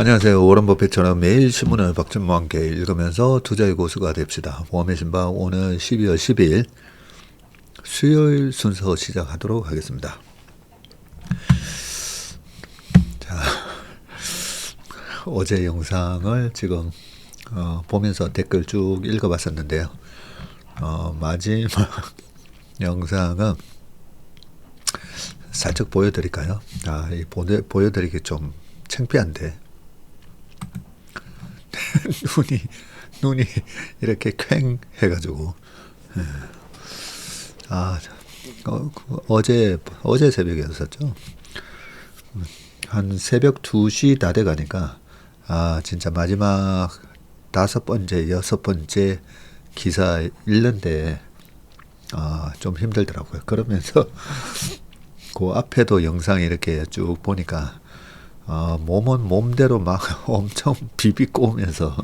안녕하세요. 워런 버핏처럼 매일 신문을 박준모와 함께 읽으면서 투자의 고수가 됩시다. 보험의 신방 오늘 12월 12일 수요일 순서 시작하도록 하겠습니다. 자, 어제 영상을 지금 보면서 댓글 쭉 읽어봤었는데요. 마지막 영상은 살짝 보여드릴까요? 보여드리기 좀 창피한데 눈이 이렇게 퀭 해가지고 어제 새벽이었었죠. 한 새벽 2시 다 돼가니까 진짜 마지막 5번째 6번째 기사 읽는데 좀 힘들더라고요. 그러면서 그 앞에도 영상 이렇게 쭉 보니까 몸은 몸대로 막 엄청 비비꼬면서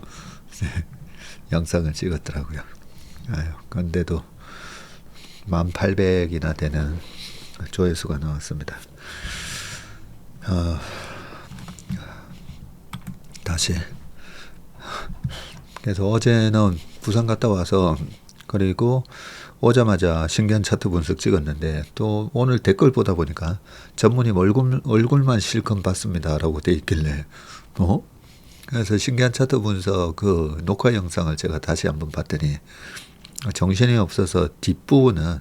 영상을 찍었더라고요. 그런데도 1800이나 되는 조회수가 나왔습니다. 다시 그래서 어제는 부산 갔다 와서 그리고 오자마자 신기한 차트 분석 찍었는데 또 오늘 댓글 보다 보니까 전무님 얼굴만 실컷 봤습니다 라고 돼 있길래 그래서 신기한 차트 분석 그 녹화 영상을 제가 다시 한번 봤더니 정신이 없어서 뒷부분은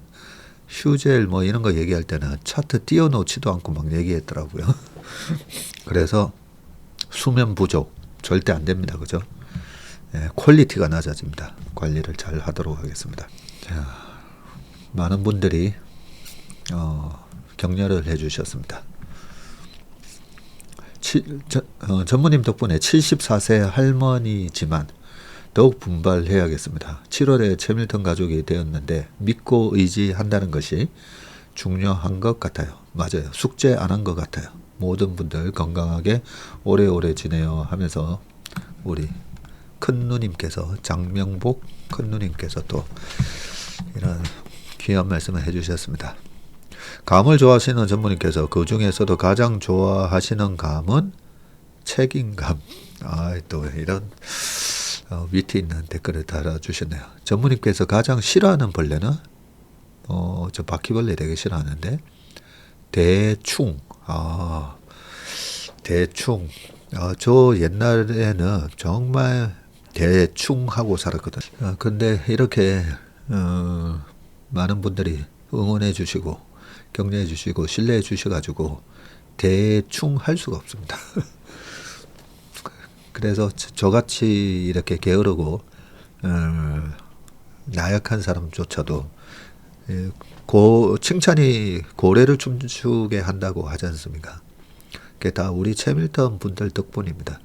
휴젤 뭐 이런 거 얘기할 때는 차트 띄워놓지도 않고 막 얘기했더라고요. 그래서 수면 부족 절대 안 됩니다. 그죠? 퀄리티가 낮아집니다. 관리를 잘 하도록 하겠습니다. 자, 많은 분들이 격려를 해주셨습니다. 전무님 덕분에 74세 할머니지만 더욱 분발해야겠습니다. 7월에 채밀턴 가족이 되었는데 믿고 의지한다는 것이 중요한 것 같아요. 맞아요. 숙제 안 한 것 같아요. 모든 분들 건강하게 오래오래 지내요 하면서 우리 큰누님께서 장명복 큰누님께서 또 이런 귀한 말씀을 해주셨습니다. 감을 좋아하시는 전무님께서 그 중에서도 가장 좋아하시는 감은 책임감. 또 이런 위트 있는 댓글을 달아주셨네요. 전무님께서 가장 싫어하는 벌레는 저 바퀴벌레 되게 싫어하는데 대충. 대충. 저 옛날에는 정말 대충 하고 살았거든요. 근데 이렇게 많은 분들이 응원해 주시고 격려해 주시고 신뢰해 주셔가지고 대충 할 수가 없습니다. 그래서 저같이 이렇게 게으르고 나약한 사람조차도 칭찬이 고래를 춤추게 한다고 하지 않습니까? 그게 다 우리 채밀턴 분들 덕분입니다.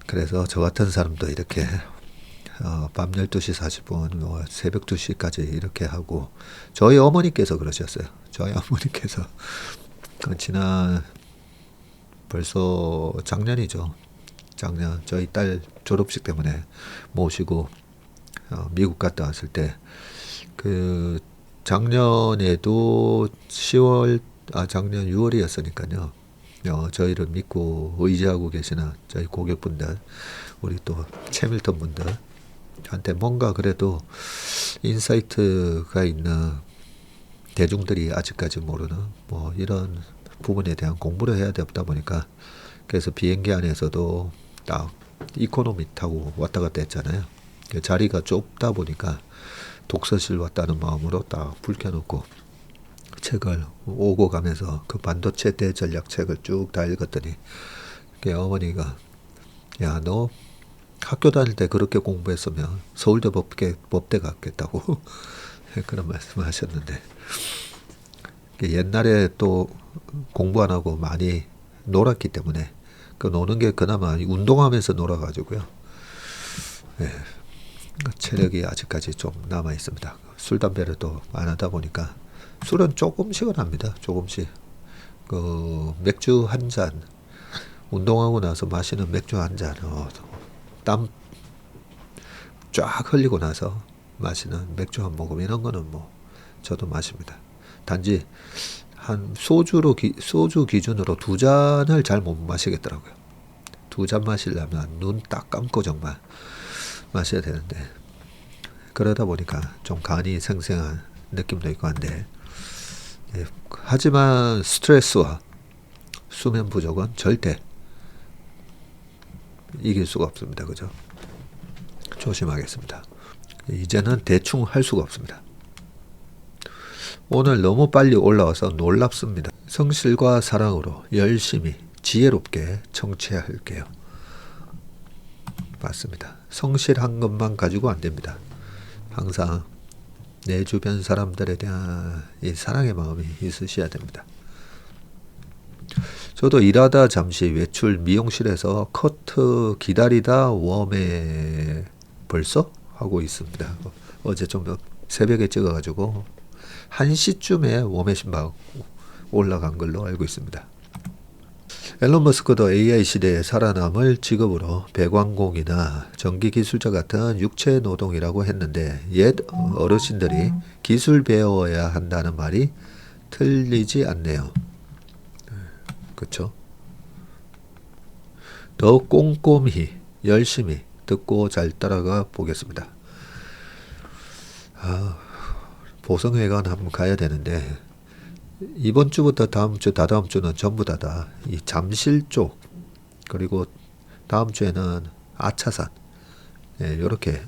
그래서 저 같은 사람도 이렇게 밤 12시 40분 새벽 2시까지 이렇게 하고 저희 어머니께서 그러셨어요. 저희 어머니께서 지난 벌써 작년이죠. 작년 저희 딸 졸업식 때문에 모시고 미국 갔다 왔을 때 그 작년에도 작년 6월이었으니까요. 저희를 믿고 의지하고 계시는 저희 고객분들, 우리 또 채밀턴 분들한테 뭔가 그래도 인사이트가 있는 대중들이 아직까지 모르는 뭐 이런 부분에 대한 공부를 해야 되다 보니까 그래서 비행기 안에서도 딱 이코노미 타고 왔다 갔다 했잖아요. 자리가 좁다 보니까 독서실 왔다는 마음으로 딱 불 켜놓고 책을 오고 가면서 그 반도체 대전략 책을 쭉 다 읽었더니 어머니가 야, 너 학교 다닐 때 그렇게 공부했으면 서울대 법대 갔겠다고 그런 말씀을 하셨는데 옛날에 또 공부 안 하고 많이 놀았기 때문에 그 노는 게 그나마 운동하면서 놀아가지고요. 체력이 아직까지 좀 남아 있습니다. 술 담배를 또 안 하다 보니까 술은 조금씩은 합니다. 조금씩 그 맥주 한 잔 운동하고 나서 마시는 맥주 한 잔 땀 쫙 흘리고 나서 마시는 맥주 한 모금 이런 거는 뭐 저도 마십니다. 단지 한 소주 기준으로 두 잔을 잘 못 마시겠더라고요. 두 잔 마시려면 눈 딱 감고 정말 마셔야 되는데, 그러다 보니까 좀 간이 생생한 느낌도 있고 한데, 예, 하지만 스트레스와 수면 부족은 절대 이길 수가 없습니다. 그죠? 조심하겠습니다. 이제는 대충 할 수가 없습니다. 오늘 너무 빨리 올라와서 놀랍습니다. 성실과 사랑으로 열심히 지혜롭게 청취할게요. 맞습니다. 성실한 것만 가지고 안 됩니다. 항상 내 주변 사람들에 대한 이 사랑의 마음이 있으셔야 됩니다. 저도 일하다 잠시 외출 미용실에서 커트 기다리다 웜에 벌써 하고 있습니다. 어제 좀 새벽에 찍어가지고 1시쯤에 웜에 신박 올라간 걸로 알고 있습니다. 앨런 머스크도 AI 시대에 살아남을 직업으로 배관공이나 전기기술자 같은 육체 노동이라고 했는데, 옛 어르신들이 기술 배워야 한다는 말이 틀리지 않네요. 그렇죠? 더 꼼꼼히 열심히 듣고 잘 따라가 보겠습니다. 보성회관 한번 가야 되는데, 이번 주부터 다음 주, 다다음 주는 전부 다 이 잠실 쪽, 그리고 다음 주에는 아차산, 이렇게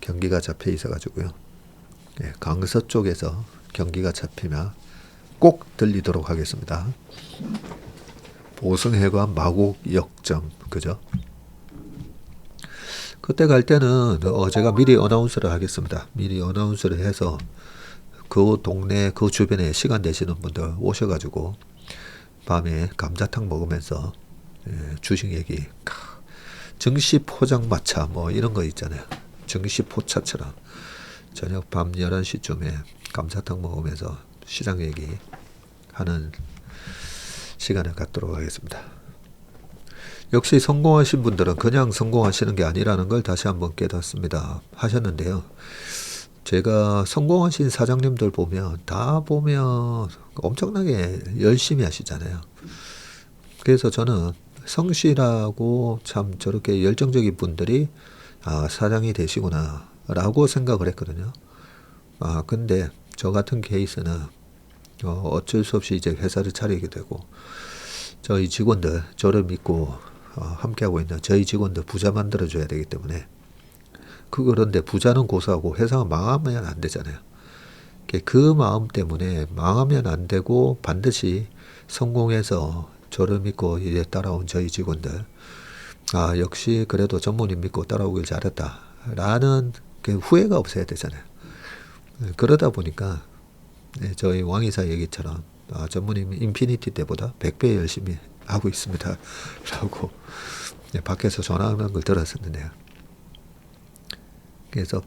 경기가 잡혀 있어가지고요. 강서 쪽에서 경기가 잡히면 꼭 들리도록 하겠습니다. 보성회관 마곡역점, 그죠? 그때 갈 때는 제가 미리 어나운스를 하겠습니다. 미리 어나운스를 해서 그 동네 그 주변에 시간 되시는 분들 오셔가지고 밤에 감자탕 먹으면서 주식 얘기, 증시 포장마차 뭐 이런 거 있잖아요. 증시 포차처럼 저녁 밤 11시쯤에 감자탕 먹으면서 시장 얘기 하는 시간을 갖도록 하겠습니다. 역시 성공하신 분들은 그냥 성공하시는 게 아니라는 걸 다시 한번 깨닫습니다. 하셨는데요. 제가 성공하신 사장님들 다 보면 엄청나게 열심히 하시잖아요. 그래서 저는 성실하고 참 저렇게 열정적인 분들이 사장이 되시구나 라고 생각을 했거든요. 근데 저 같은 케이스는 어쩔 수 없이 이제 회사를 차리게 되고, 저희 직원들, 저를 믿고 함께하고 있는 저희 직원들 부자 만들어줘야 되기 때문에, 그런데 부자는 고사하고 회사가 망하면 안 되잖아요. 그 마음 때문에 망하면 안 되고 반드시 성공해서 저를 믿고 이제 따라온 저희 직원들, 역시 그래도 전무님 믿고 따라오길 잘했다 라는 그 후회가 없어야 되잖아요. 그러다 보니까 저희 왕이사 얘기처럼 전무님 인피니티 때보다 100배 열심히 하고 있습니다 라고 밖에서 전화하는 걸 들었었는데요. 그래서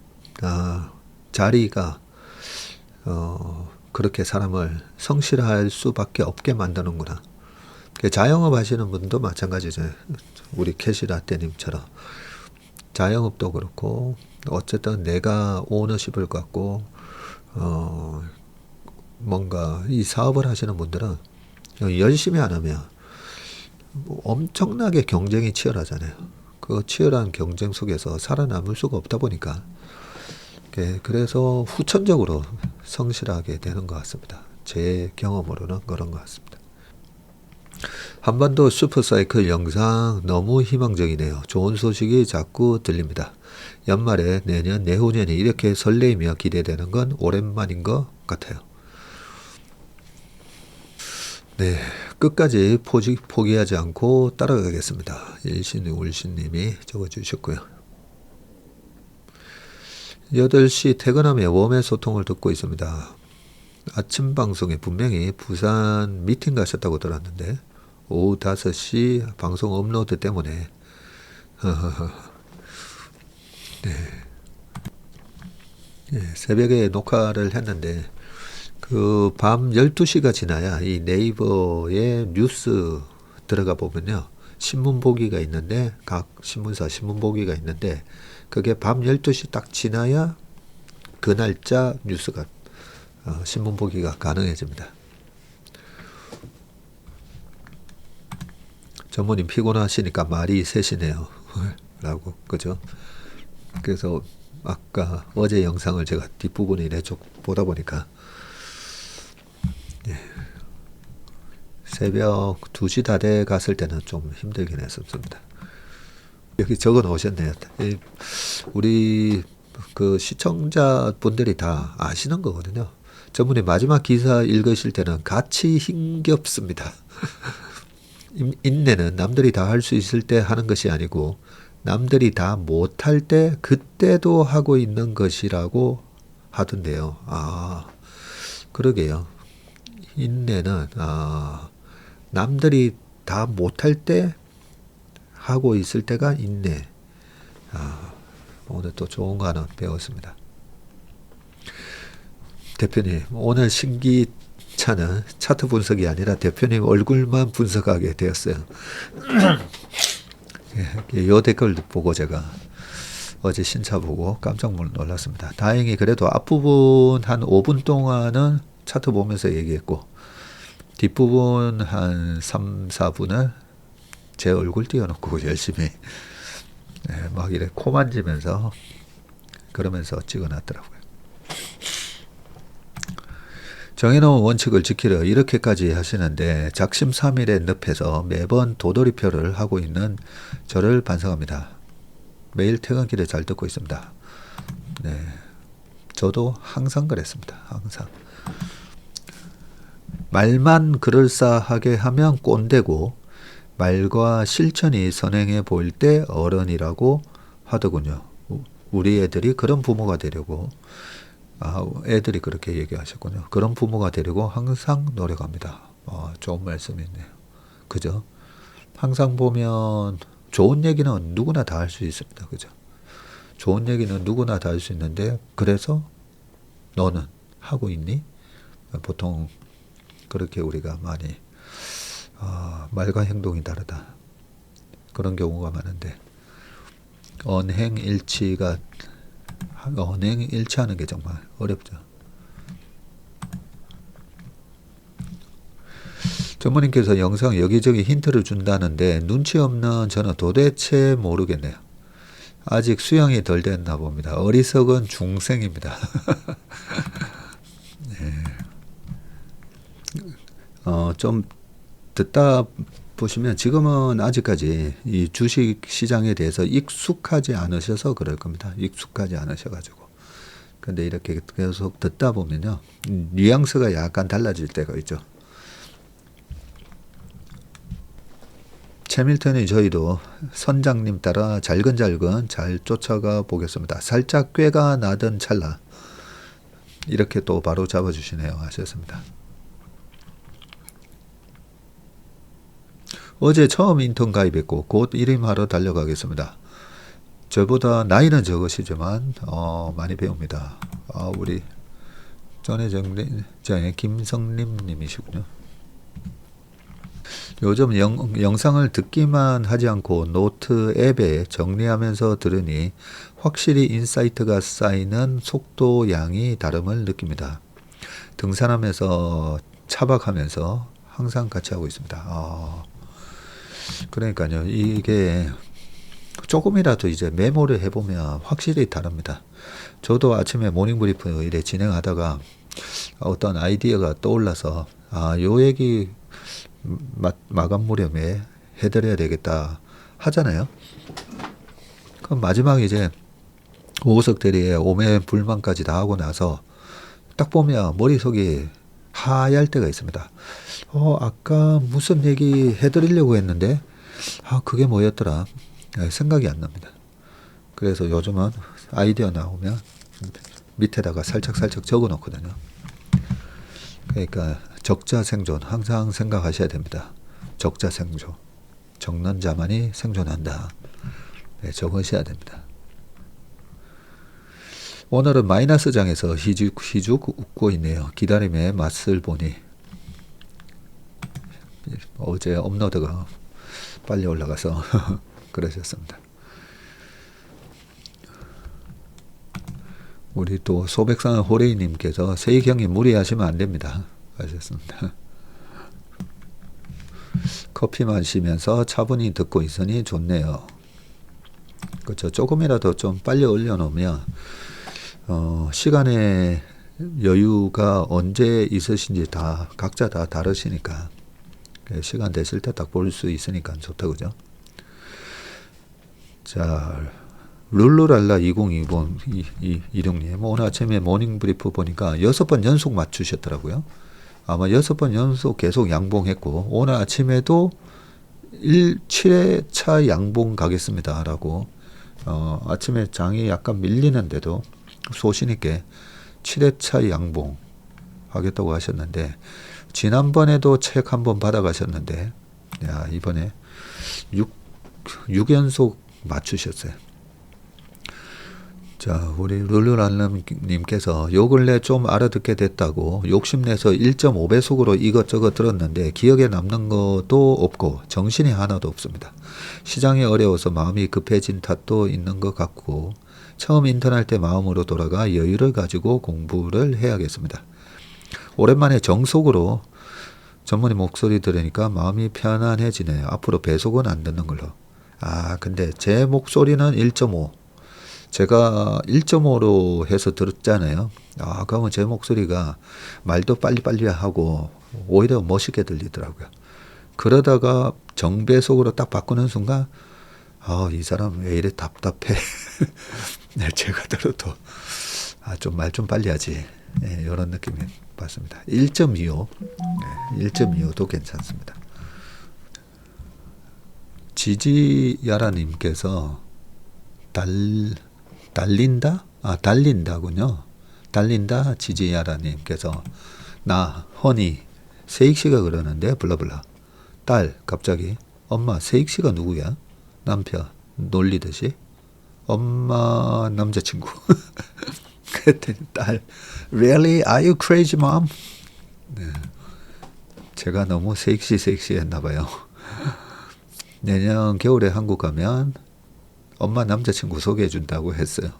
자리가 그렇게 사람을 성실할 수밖에 없게 만드는구나. 자영업 하시는 분도 마찬가지죠. 우리 캐시라떼님처럼 자영업도 그렇고, 어쨌든 내가 오너십을 갖고 뭔가 이 사업을 하시는 분들은 열심히 안 하면 엄청나게 경쟁이 치열하잖아요. 그 치열한 경쟁 속에서 살아남을 수가 없다 보니까, 그래서 후천적으로 성실하게 되는 것 같습니다. 제 경험으로는 그런 것 같습니다. 한반도 슈퍼사이클 영상 너무 희망적이네요. 좋은 소식이 자꾸 들립니다. 연말에 내년, 내후년이 이렇게 설레이며 기대되는 건 오랜만인 것 같아요. 네, 끝까지 포기하지 않고 따라가겠습니다. 일신울신님이 적어주셨고요. 8시 퇴근하며 웜의 소통을 듣고 있습니다. 아침 방송에 분명히 부산 미팅 가셨다고 들었는데 오후 5시 방송 업로드 때문에 새벽에 녹화를 했는데 그 밤 12시가 지나야 이 네이버에 뉴스 들어가 보면요, 신문 보기가 있는데, 각 신문사 신문 보기가 있는데, 그게 밤 12시 딱 지나야 그 날짜 뉴스가 신문 보기가 가능해집니다. 전무님 피곤하시니까 말이 셋이네요. 라고, 그죠? 그래서 아까 어제 영상을 제가 뒷부분에 쭉 보다 보니까 새벽 2시 다 돼 갔을 때는 좀 힘들긴 했었습니다. 여기 적어 놓으셨네요. 우리 그 시청자분들이 다 아시는 거거든요. 저분이 마지막 기사 읽으실 때는 같이 힘겹습니다. 인내는 남들이 다 할 수 있을 때 하는 것이 아니고 남들이 다 못할 때 그때도 하고 있는 것이라고 하던데요. 아, 그러게요. 인내는 남들이 다 못할 때 하고 있을 때가 인내. 오늘 또 좋은 거 하나 배웠습니다. 대표님, 오늘 신기차는 차트 분석이 아니라 대표님 얼굴만 분석하게 되었어요. 이 댓글 보고 제가 어제 신차 보고 깜짝 놀랐습니다. 다행히 그래도 앞부분 한 5분 동안은 차트 보면서 얘기했고 뒷부분 한 3, 4분을 제 얼굴 띄워놓고 열심히 막 이래 코 만지면서 그러면서 찍어놨더라고요. 정해놓은 원칙을 지키려 이렇게까지 하시는데 작심삼일의 늪에서 매번 도돌이표를 하고 있는 저를 반성합니다. 매일 퇴근길에 잘 듣고 있습니다. 네, 저도 항상 그랬습니다. 항상. 말만 그럴싸하게 하면 꼰대고 말과 실천이 선행해 보일 때 어른이라고 하더군요. 우리 애들이 그런 부모가 되려고 애들이 그렇게 얘기하셨군요. 그런 부모가 되려고 항상 노력합니다. 좋은 말씀이 있네요. 그죠? 항상 보면 좋은 얘기는 누구나 다 할 수 있습니다. 그죠? 좋은 얘기는 누구나 다 할 수 있는데 그래서 너는 하고 있니? 보통 그렇게 우리가 많이 말과 행동이 다르다. 그런 경우가 많은데 언행일치하는 게 정말 어렵죠. 전무님께서 영상 여기저기 힌트를 준다는데 눈치 없는 저는 도대체 모르겠네요. 아직 수양이 덜 됐나 봅니다. 어리석은 중생입니다. 네. 좀 듣다 보시면 지금은 아직까지 이 주식 시장에 대해서 익숙하지 않으셔서 그럴 겁니다. 익숙하지 않으셔가지고. 근데 이렇게 계속 듣다 보면요. 뉘앙스가 약간 달라질 때가 있죠. 채밀턴이 저희도 선장님 따라 잘근잘근 잘 쫓아가 보겠습니다. 살짝 꾀가 나던 찰나 이렇게 또 바로 잡아주시네요. 하셨습니다. 어제 처음 인턴 가입했고 곧 일임하러 달려가겠습니다. 저보다 나이는 적으시지만 많이 배웁니다. 우리 전에 김성림 님이시군요. 요즘 영상을 듣기만 하지 않고 노트 앱에 정리하면서 들으니 확실히 인사이트가 쌓이는 속도 양이 다름을 느낍니다. 등산하면서 차박하면서 항상 같이 하고 있습니다. 그러니까요. 이게 조금이라도 이제 메모를 해보면 확실히 다릅니다. 저도 아침에 모닝브리핑 이래 진행하다가 어떤 아이디어가 떠올라서 요 얘기 마감 무렵에 해드려야 되겠다 하잖아요. 그럼 마지막에 이제 오호석 대리의 오매불망까지 다 하고 나서 딱 보면 머릿속이 하얄 때가 있습니다. 아까 무슨 얘기 해드리려고 했는데 그게 뭐였더라 생각이 안 납니다. 그래서 요즘은 아이디어 나오면 밑에다가 살짝 적어 놓거든요. 그러니까 적자생존 항상 생각하셔야 됩니다. 적자생존. 적는 자만이 생존한다. 네, 적으셔야 됩니다. 오늘은 마이너스 장에서 희죽 웃고 있네요. 기다림의 맛을 보니 어제 업로드가 빨리 올라가서 그러셨습니다. 우리 또 소백산 호레이님께서 세희경이 무리하시면 안 됩니다. 하셨습니다. 커피 마시면서 차분히 듣고 있으니 좋네요. 그렇죠. 조금이라도 좀 빨리 올려놓으면 시간의 여유가 언제 있으신지 다 각자 다 다르시니까 시간 되실 때 딱 볼 수 있으니까 좋다 그죠? 자, 룰루랄라 2026님 오늘 아침에 모닝 브리프 보니까 6번 연속 맞추셨더라고요. 아마 6번 연속 계속 양봉했고 오늘 아침에도 7회차 양봉 가겠습니다 라고 아침에 장이 약간 밀리는데도 소신있게 7회차 양봉 하겠다고 하셨는데 지난번에도 책 한번 받아가셨는데 야 이번에 6연속 맞추셨어요. 자, 우리 룰루랄람님께서 요 근래 좀 알아듣게 됐다고 욕심내서 1.5배속으로 이것저것 들었는데 기억에 남는 것도 없고 정신이 하나도 없습니다. 시장이 어려워서 마음이 급해진 탓도 있는 것 같고 처음 인턴할 때 마음으로 돌아가 여유를 가지고 공부를 해야겠습니다. 오랜만에 정속으로 전문의 목소리 들으니까 마음이 편안해지네요. 앞으로 배속은 안 듣는 걸로. 아, 근데 제 목소리는 1.5. 제가 1.5로 해서 들었잖아요. 아, 그러면 제 목소리가 말도 빨리빨리 하고 오히려 멋있게 들리더라고요. 그러다가 정배속으로 딱 바꾸는 순간 아, 이 사람 왜 이래 답답해. 네, 제가 들어도 좀 말 좀 빨리 하지. 네, 이런 느낌이 받습니다. 1.25. 네, 1.25도 괜찮습니다. 지지야라님께서 달린다? 달린다군요. 달린다 지지야라님께서 나 허니 세익씨가 그러는데 블라블라 딸 갑자기 엄마 세익씨가 누구야? 남편 놀리듯이 엄마 남자친구 그랬더니 딸 Really? Are you crazy mom? 네. 제가 너무 세익씨 했나봐요. 내년 겨울에 한국 가면 엄마 남자친구 소개해준다고 했어요.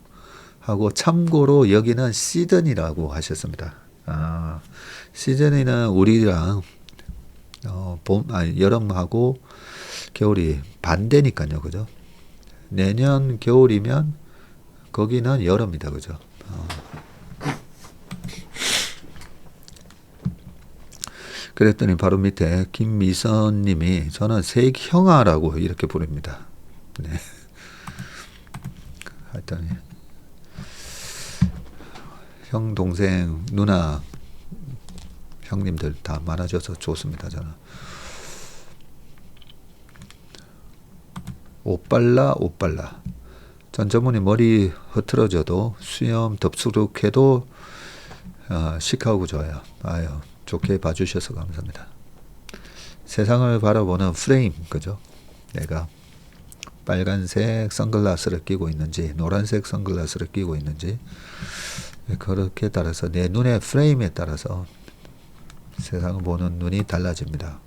하고 참고로 여기는 시드니라고 하셨습니다. 시드니는 우리랑 여름하고 겨울이 반대니까요. 그죠? 내년 겨울이면 거기는 여름이다. 그죠? 그랬더니 바로 밑에 김미선 님이 저는 세익형아라고 이렇게 부릅니다. 네. 하여튼 형, 동생, 누나, 형님들 다 많아져서 좋습니다. 저는. 옷발라. 전 전문이 머리 흐트러져도 수염 덥수룩해도 시크하고 좋아요. 아유, 좋게 봐주셔서 감사합니다. 세상을 바라보는 프레임, 그죠? 내가 빨간색 선글라스를 끼고 있는지 노란색 선글라스를 끼고 있는지 그렇게 따라서 내 눈의 프레임에 따라서 세상을 보는 눈이 달라집니다.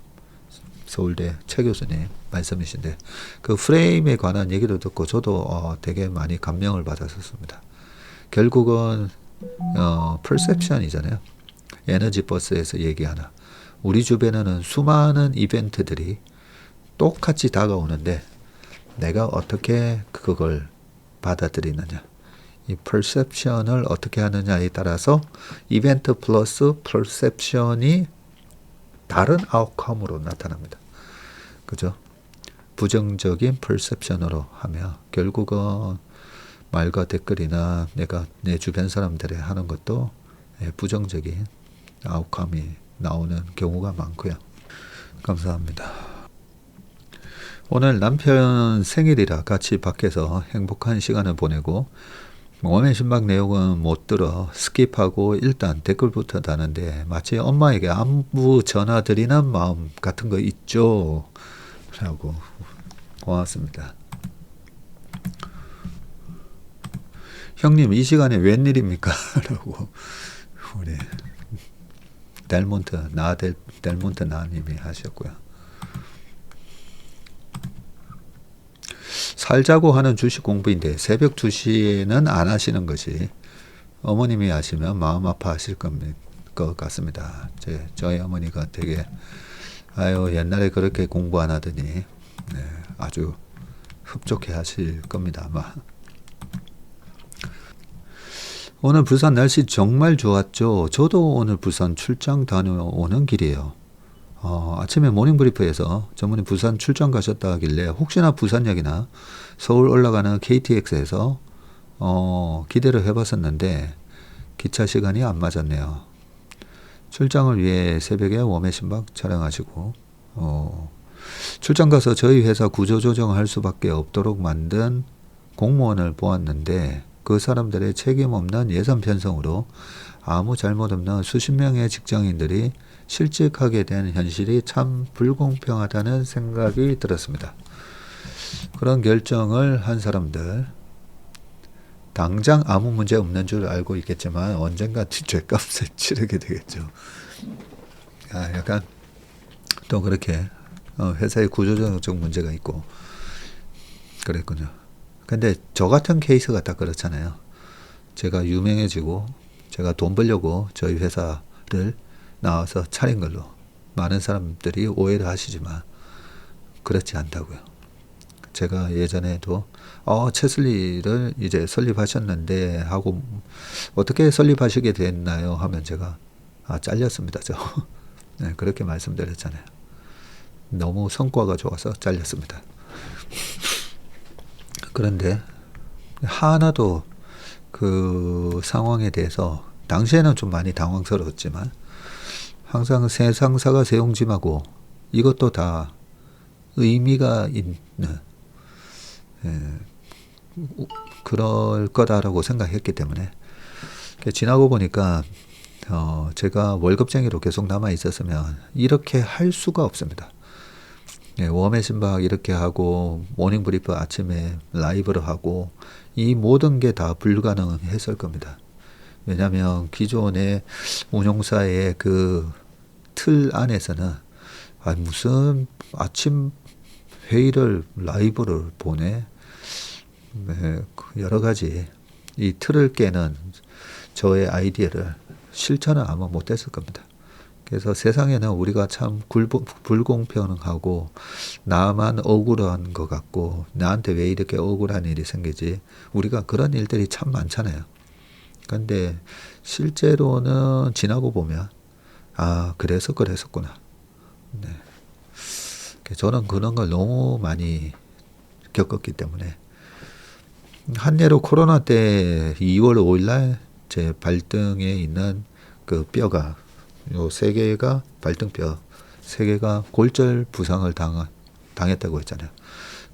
서울대 최 교수님 말씀이신데 그 프레임에 관한 얘기도 듣고 저도 되게 많이 감명을 받았었습니다. 결국은 perception이잖아요. 에너지 버스에서 얘기하는 우리 주변에는 수많은 이벤트들이 똑같이 다가오는데 내가 어떻게 그걸 받아들이느냐 이 perception을 어떻게 하느냐에 따라서 이벤트 플러스 perception이 다른 아웃컴으로 나타납니다. 그죠? 부정적인 perception으로 하면 결국은 말과 댓글이나 내가 내 주변 사람들이 하는 것도 부정적인 아웃컴이 나오는 경우가 많고요. 감사합니다. 오늘 남편 생일이라 같이 밖에서 행복한 시간을 보내고 몸의 신박 내용은 못 들어 스킵하고 일단 댓글부터 다는데 마치 엄마에게 안부 전화드리는 마음 같은 거 있죠? 라고 고맙습니다. 형님 이 시간에 웬일입니까? 라고 우리 델몬트 나님이 하셨고요. 살자고 하는 주식 공부인데 새벽 2시에는 안 하시는 것이 어머님이 하시면 마음 아파하실 것 같습니다. 저희 어머니가 되게 아유, 옛날에 그렇게 공부 안 하더니 아주 흡족해 하실 겁니다, 아마. 오늘 부산 날씨 정말 좋았죠. 저도 오늘 부산 출장 다녀오는 길이에요. 아침에 모닝브리프에서 전문의 부산 출장 가셨다 하길래 혹시나 부산역이나 서울 올라가는 KTX에서 기대를 해봤었는데 기차 시간이 안 맞았네요. 출장을 위해 새벽에 웜의 신박 촬영하시고 출장 가서 저희 회사 구조조정할 수밖에 없도록 만든 공무원을 보았는데 그 사람들의 책임 없는 예산 편성으로 아무 잘못 없는 수십 명의 직장인들이 실직하게 된 현실이 참 불공평하다는 생각이 들었습니다. 그런 결정을 한 사람들 당장 아무 문제 없는 줄 알고 있겠지만 언젠가 죗값을 치르게 되겠죠. 약간 또 그렇게 회사의 구조조정 문제가 있고 그랬군요. 근데 저 같은 케이스가 딱 그렇잖아요. 제가 유명해지고 제가 돈 벌려고 저희 회사를 나와서 차린 걸로 많은 사람들이 오해를 하시지만 그렇지 않다고요. 제가 예전에도 채슬리를 이제 설립하셨는데 하고 어떻게 설립하시게 됐나요? 하면 제가 잘렸습니다. 네, 그렇게 말씀드렸잖아요. 너무 성과가 좋아서 잘렸습니다. 그런데 하나도 그 상황에 대해서 당시에는 좀 많이 당황스러웠지만 항상 세상사가 세옹지마고 이것도 다 의미가 있는 그럴 거다라고 생각했기 때문에 지나고 보니까 제가 월급쟁이로 계속 남아 있었으면 이렇게 할 수가 없습니다. 웜의 신박 이렇게 하고 모닝브리프 아침에 라이브를 하고 이 모든 게 다 불가능했을 겁니다. 왜냐하면 기존의 운용사의 그 틀 안에서는 무슨 아침 회의를 라이브를 보내 여러 가지 이 틀을 깨는 저의 아이디어를 실천을 아마 못했을 겁니다. 그래서 세상에는 우리가 참 불공평하고 나만 억울한 것 같고 나한테 왜 이렇게 억울한 일이 생기지 우리가 그런 일들이 참 많잖아요. 근데 실제로는 지나고 보면 그래서 그랬었구나. 네. 저는 그런 걸 너무 많이 겪었기 때문에 한예로 코로나 때 2월 5일날 제 발등에 있는 그 뼈가 요 3개가 발등뼈 3개가 골절 부상을 당했다고 했잖아요.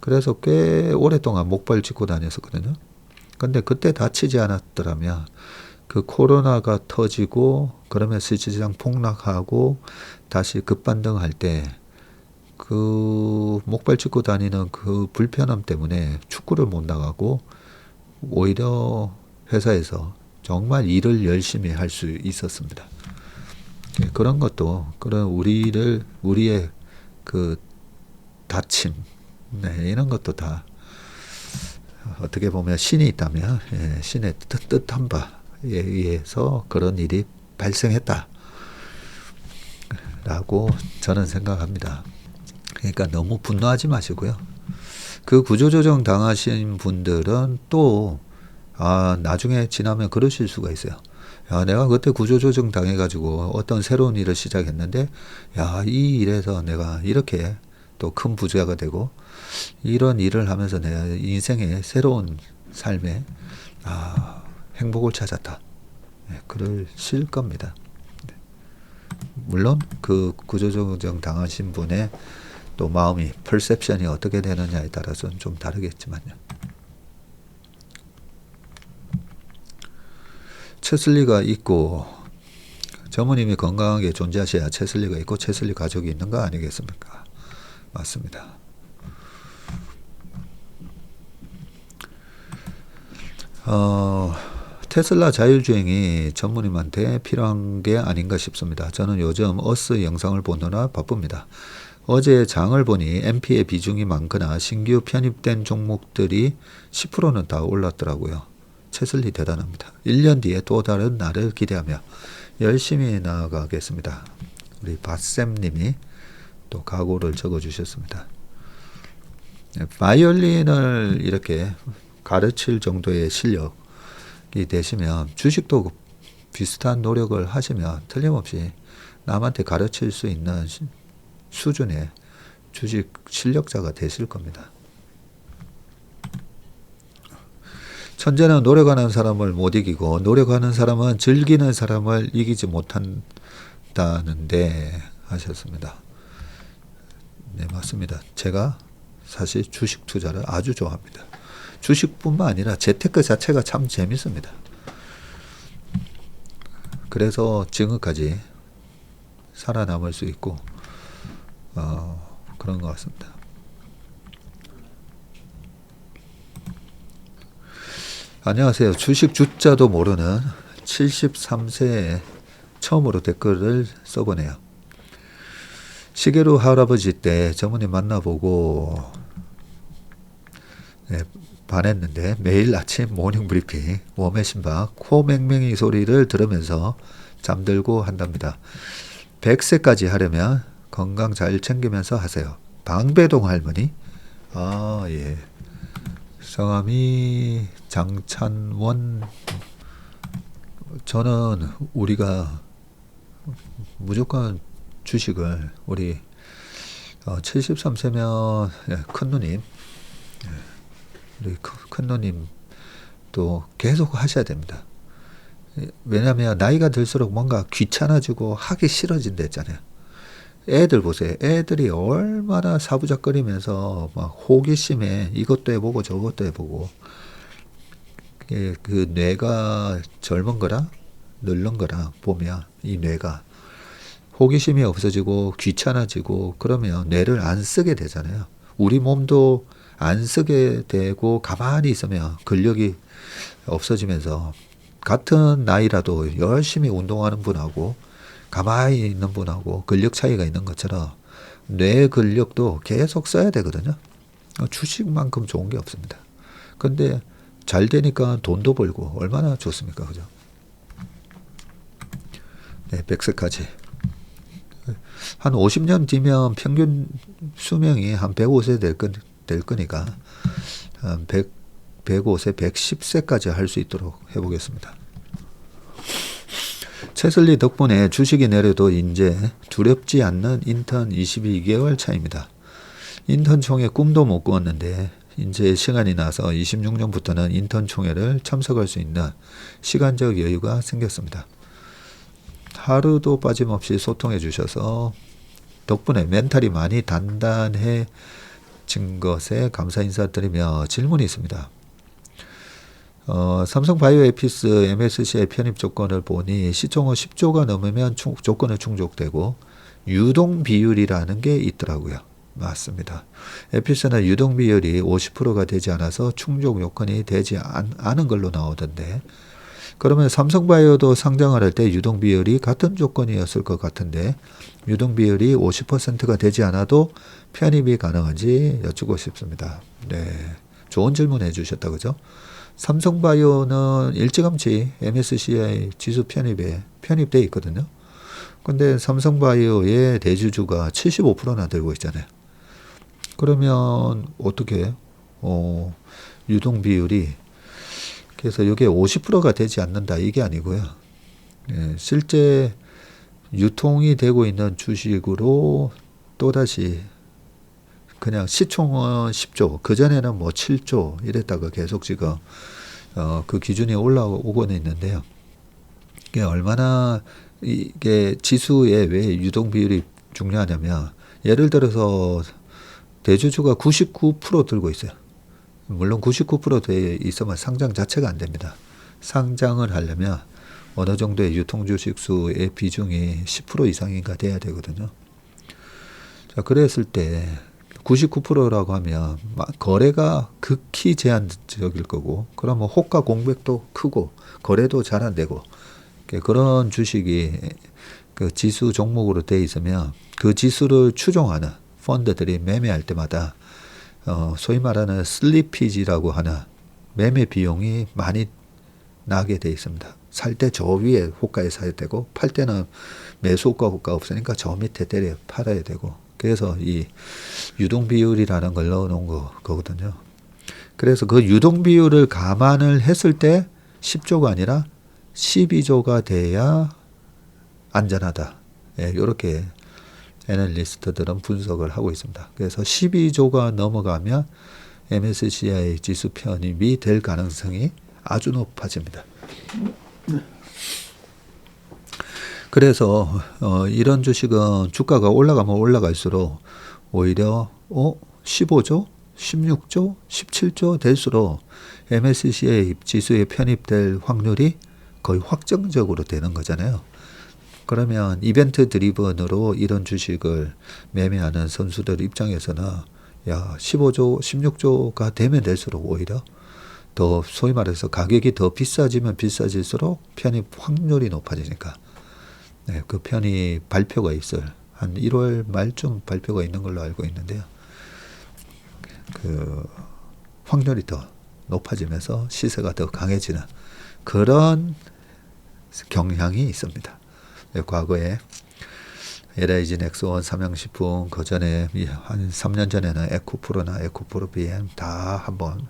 그래서 꽤 오랫동안 목발 짚고 다녔었거든요. 근데 그때 다치지 않았더라면 그 코로나가 터지고 그러면 시장 폭락하고 다시 급반등할 때 그 목발 짚고 다니는 그 불편함 때문에 축구를 못 나가고 오히려 회사에서 정말 일을 열심히 할 수 있었습니다. 그런 것도 그런 우리의 그 다침 이런 것도 다 어떻게 보면 신이 있다면 신의 뜻한 바에 의해서 그런 일이 발생했다 라고 저는 생각합니다. 그러니까 너무 분노하지 마시고요. 그 구조조정 당하신 분들은 또 나중에 지나면 그러실 수가 있어요. 내가 그때 구조조정 당해가지고 어떤 새로운 일을 시작했는데 이 일에서 내가 이렇게 또 큰 부자가 되고 이런 일을 하면서 내가 인생의 새로운 삶에 행복을 찾았다. 그러실 겁니다. 물론 그 구조조정 당하신 분의 또 마음이 퍼셉션이 어떻게 되느냐에 따라서는 좀 다르겠지만요. 채슬리가 있고 전무님이 건강하게 존재하셔야 채슬리가 있고 채슬리 가족이 있는 거 아니겠습니까? 맞습니다. 테슬라 자율주행이 전무님한테 필요한 게 아닌가 싶습니다. 저는 요즘 어스 영상을 보느라 바쁩니다. 어제 장을 보니 MP의 비중이 많거나 신규 편입된 종목들이 10%는 다 올랐더라고요. 채슬리 대단합니다. 1년 뒤에 또 다른 날을 기대하며 열심히 나아가겠습니다. 우리 밭쌤님이 또 각오를 적어 주셨습니다. 바이올린을 이렇게 가르칠 정도의 실력이 되시면 주식도 비슷한 노력을 하시면 틀림없이 남한테 가르칠 수 있는 수준의 주식 실력자가 되실 겁니다. 천재는 노력하는 사람을 못 이기고 노력하는 사람은 즐기는 사람을 이기지 못한다는데 하셨습니다. 네, 맞습니다. 제가 사실 주식 투자를 아주 좋아합니다. 주식뿐만 아니라 재테크 자체가 참 재밌습니다. 그래서 지금까지 살아남을 수 있고 그런 것 같습니다. 안녕하세요. 주식 주자도 모르는 73세에 처음으로 댓글을 써보네요. 시계로 할아버지 때 전무님 만나보고 반했는데 매일 아침 모닝 브리핑 웜의 심박 코맹맹이 소리를 들으면서 잠들고 한답니다. 100세까지 하려면 건강 잘 챙기면서 하세요. 방배동 할머니? 아, 예. 성함이 장찬원. 저는 우리가 무조건 주식을 우리 73세면 큰 누님, 우리 큰 누님 또 계속 하셔야 됩니다. 왜냐하면 나이가 들수록 뭔가 귀찮아지고 하기 싫어진다 했잖아요. 애들 보세요. 애들이 얼마나 사부작거리면서 막 호기심에 이것도 해보고 저것도 해보고 그 뇌가 젊은 거랑 늙는 거랑 보면 이 뇌가 호기심이 없어지고 귀찮아지고 그러면 뇌를 안 쓰게 되잖아요. 우리 몸도 안 쓰게 되고 가만히 있으면 근력이 없어지면서 같은 나이라도 열심히 운동하는 분하고 가만히 있는 분하고 근력 차이가 있는 것처럼 뇌 근력도 계속 써야 되거든요. 주식만큼 좋은 게 없습니다. 근데 잘 되니까 돈도 벌고 얼마나 좋습니까? 그죠? 네, 100세까지. 한 50년 뒤면 평균 수명이 한 105세 될 거니까 한 105세, 110세까지 할 수 있도록 해보겠습니다. 채슬리 덕분에 주식이 내려도 이제 두렵지 않는 인턴 22개월 차입니다. 인턴 총회 꿈도 못 꾸었는데 이제 시간이 나서 26년부터는 인턴 총회를 참석할 수 있는 시간적 여유가 생겼습니다. 하루도 빠짐없이 소통해 주셔서 덕분에 멘탈이 많이 단단해진 것에 감사 인사드리며 질문이 있습니다. 삼성 바이오에피스 MSCI 편입 조건을 보니 시총은 10조가 넘으면 조건을 충족되고 유동 비율이라는 게 있더라고요. 맞습니다. 에피스는 유동 비율이 50%가 되지 않아서 충족 요건이 되지 않은 걸로 나오던데 그러면 삼성바이오도 상장을 할 때 유동 비율이 같은 조건이었을 것 같은데 유동 비율이 50%가 되지 않아도 편입이 가능한지 여쭙고 싶습니다. 네, 좋은 질문 해주셨다 그죠? 삼성바이오는 일찌감치 MSCI 지수 편입에 편입돼 있거든요. 근데 삼성바이오의 대주주가 75%나 들고 있잖아요. 그러면 어떻게 유동 비율이 그래서 이게 50%가 되지 않는다 이게 아니고요. 예, 실제 유통이 되고 있는 주식으로 또다시 그냥 시총은 10조, 그전에는 뭐 7조 이랬다가 계속 지금 그 기준이 올라오고는 있는데요. 이게 얼마나 이게 지수에 왜 유동 비율이 중요하냐면 예를 들어서 대주주가 99% 들고 있어요. 물론 99%돼 있으면 상장 자체가 안 됩니다. 상장을 하려면 어느 정도의 유통주식수의 비중이 10% 이상인가 돼야 되거든요. 자, 그랬을 때 99%라고 하면 거래가 극히 제한적일 거고 그러면 호가 공백도 크고 거래도 잘 안 되고 그런 주식이 그 지수 종목으로 돼 있으면 그 지수를 추종하는 펀드들이 매매할 때마다 소위 말하는 슬리피지라고 하는 매매 비용이 많이 나게 돼 있습니다. 살 때 저 위에 호가에 사야 되고 팔 때는 매수 호가 없으니까 저 밑에 때려 팔아야 되고 그래서 이 유동 비율이라는 걸 넣어 놓은 거거든요. 그래서 그 유동 비율을 감안을 했을 때 10조가 아니라 12조가 돼야 안전하다. 예, 이렇게 애널리스트들은 분석을 하고 있습니다. 그래서 12조가 넘어가면 MSCI 지수 편입이 될 가능성이 아주 높아집니다. 그래서 이런 주식은 주가가 올라가면 올라갈수록 오히려 15조, 16조, 17조 될수록 MSCI 지수에 편입될 확률이 거의 확정적으로 되는 거잖아요. 그러면 이벤트 드리븐으로 이런 주식을 매매하는 선수들 입장에서는 15조, 16조가 되면 될수록 오히려 더 소위 말해서 가격이 더 비싸지면 비싸질수록 편입 확률이 높아지니까 네, 그 편입 발표가 있을 한 1월 말쯤 발표가 있는 걸로 알고 있는데요. 그 확률이 더 높아지면서 시세가 더 강해지는 그런 경향이 있습니다. 과거에 LIG 넥스원, 삼양식품, 그 전에 한 3년 전에는 에코프로나 에코프로 BM 다 한번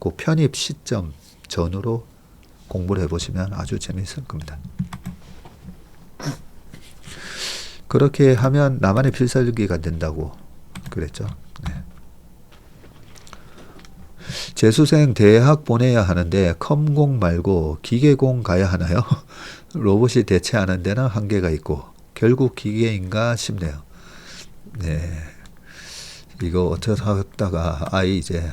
그 편입 시점 전후로 공부를 해보시면 아주 재미있을 겁니다. 그렇게 하면 나만의 필살기가 된다고 그랬죠. 네. 재수생 대학 보내야 하는데 컴공 말고 기계공 가야 하나요? 로봇이 대체하는 데는 한계가 있고 결국 기계인가 싶네요. 네, 이거 어떻게 하다가 아이 이제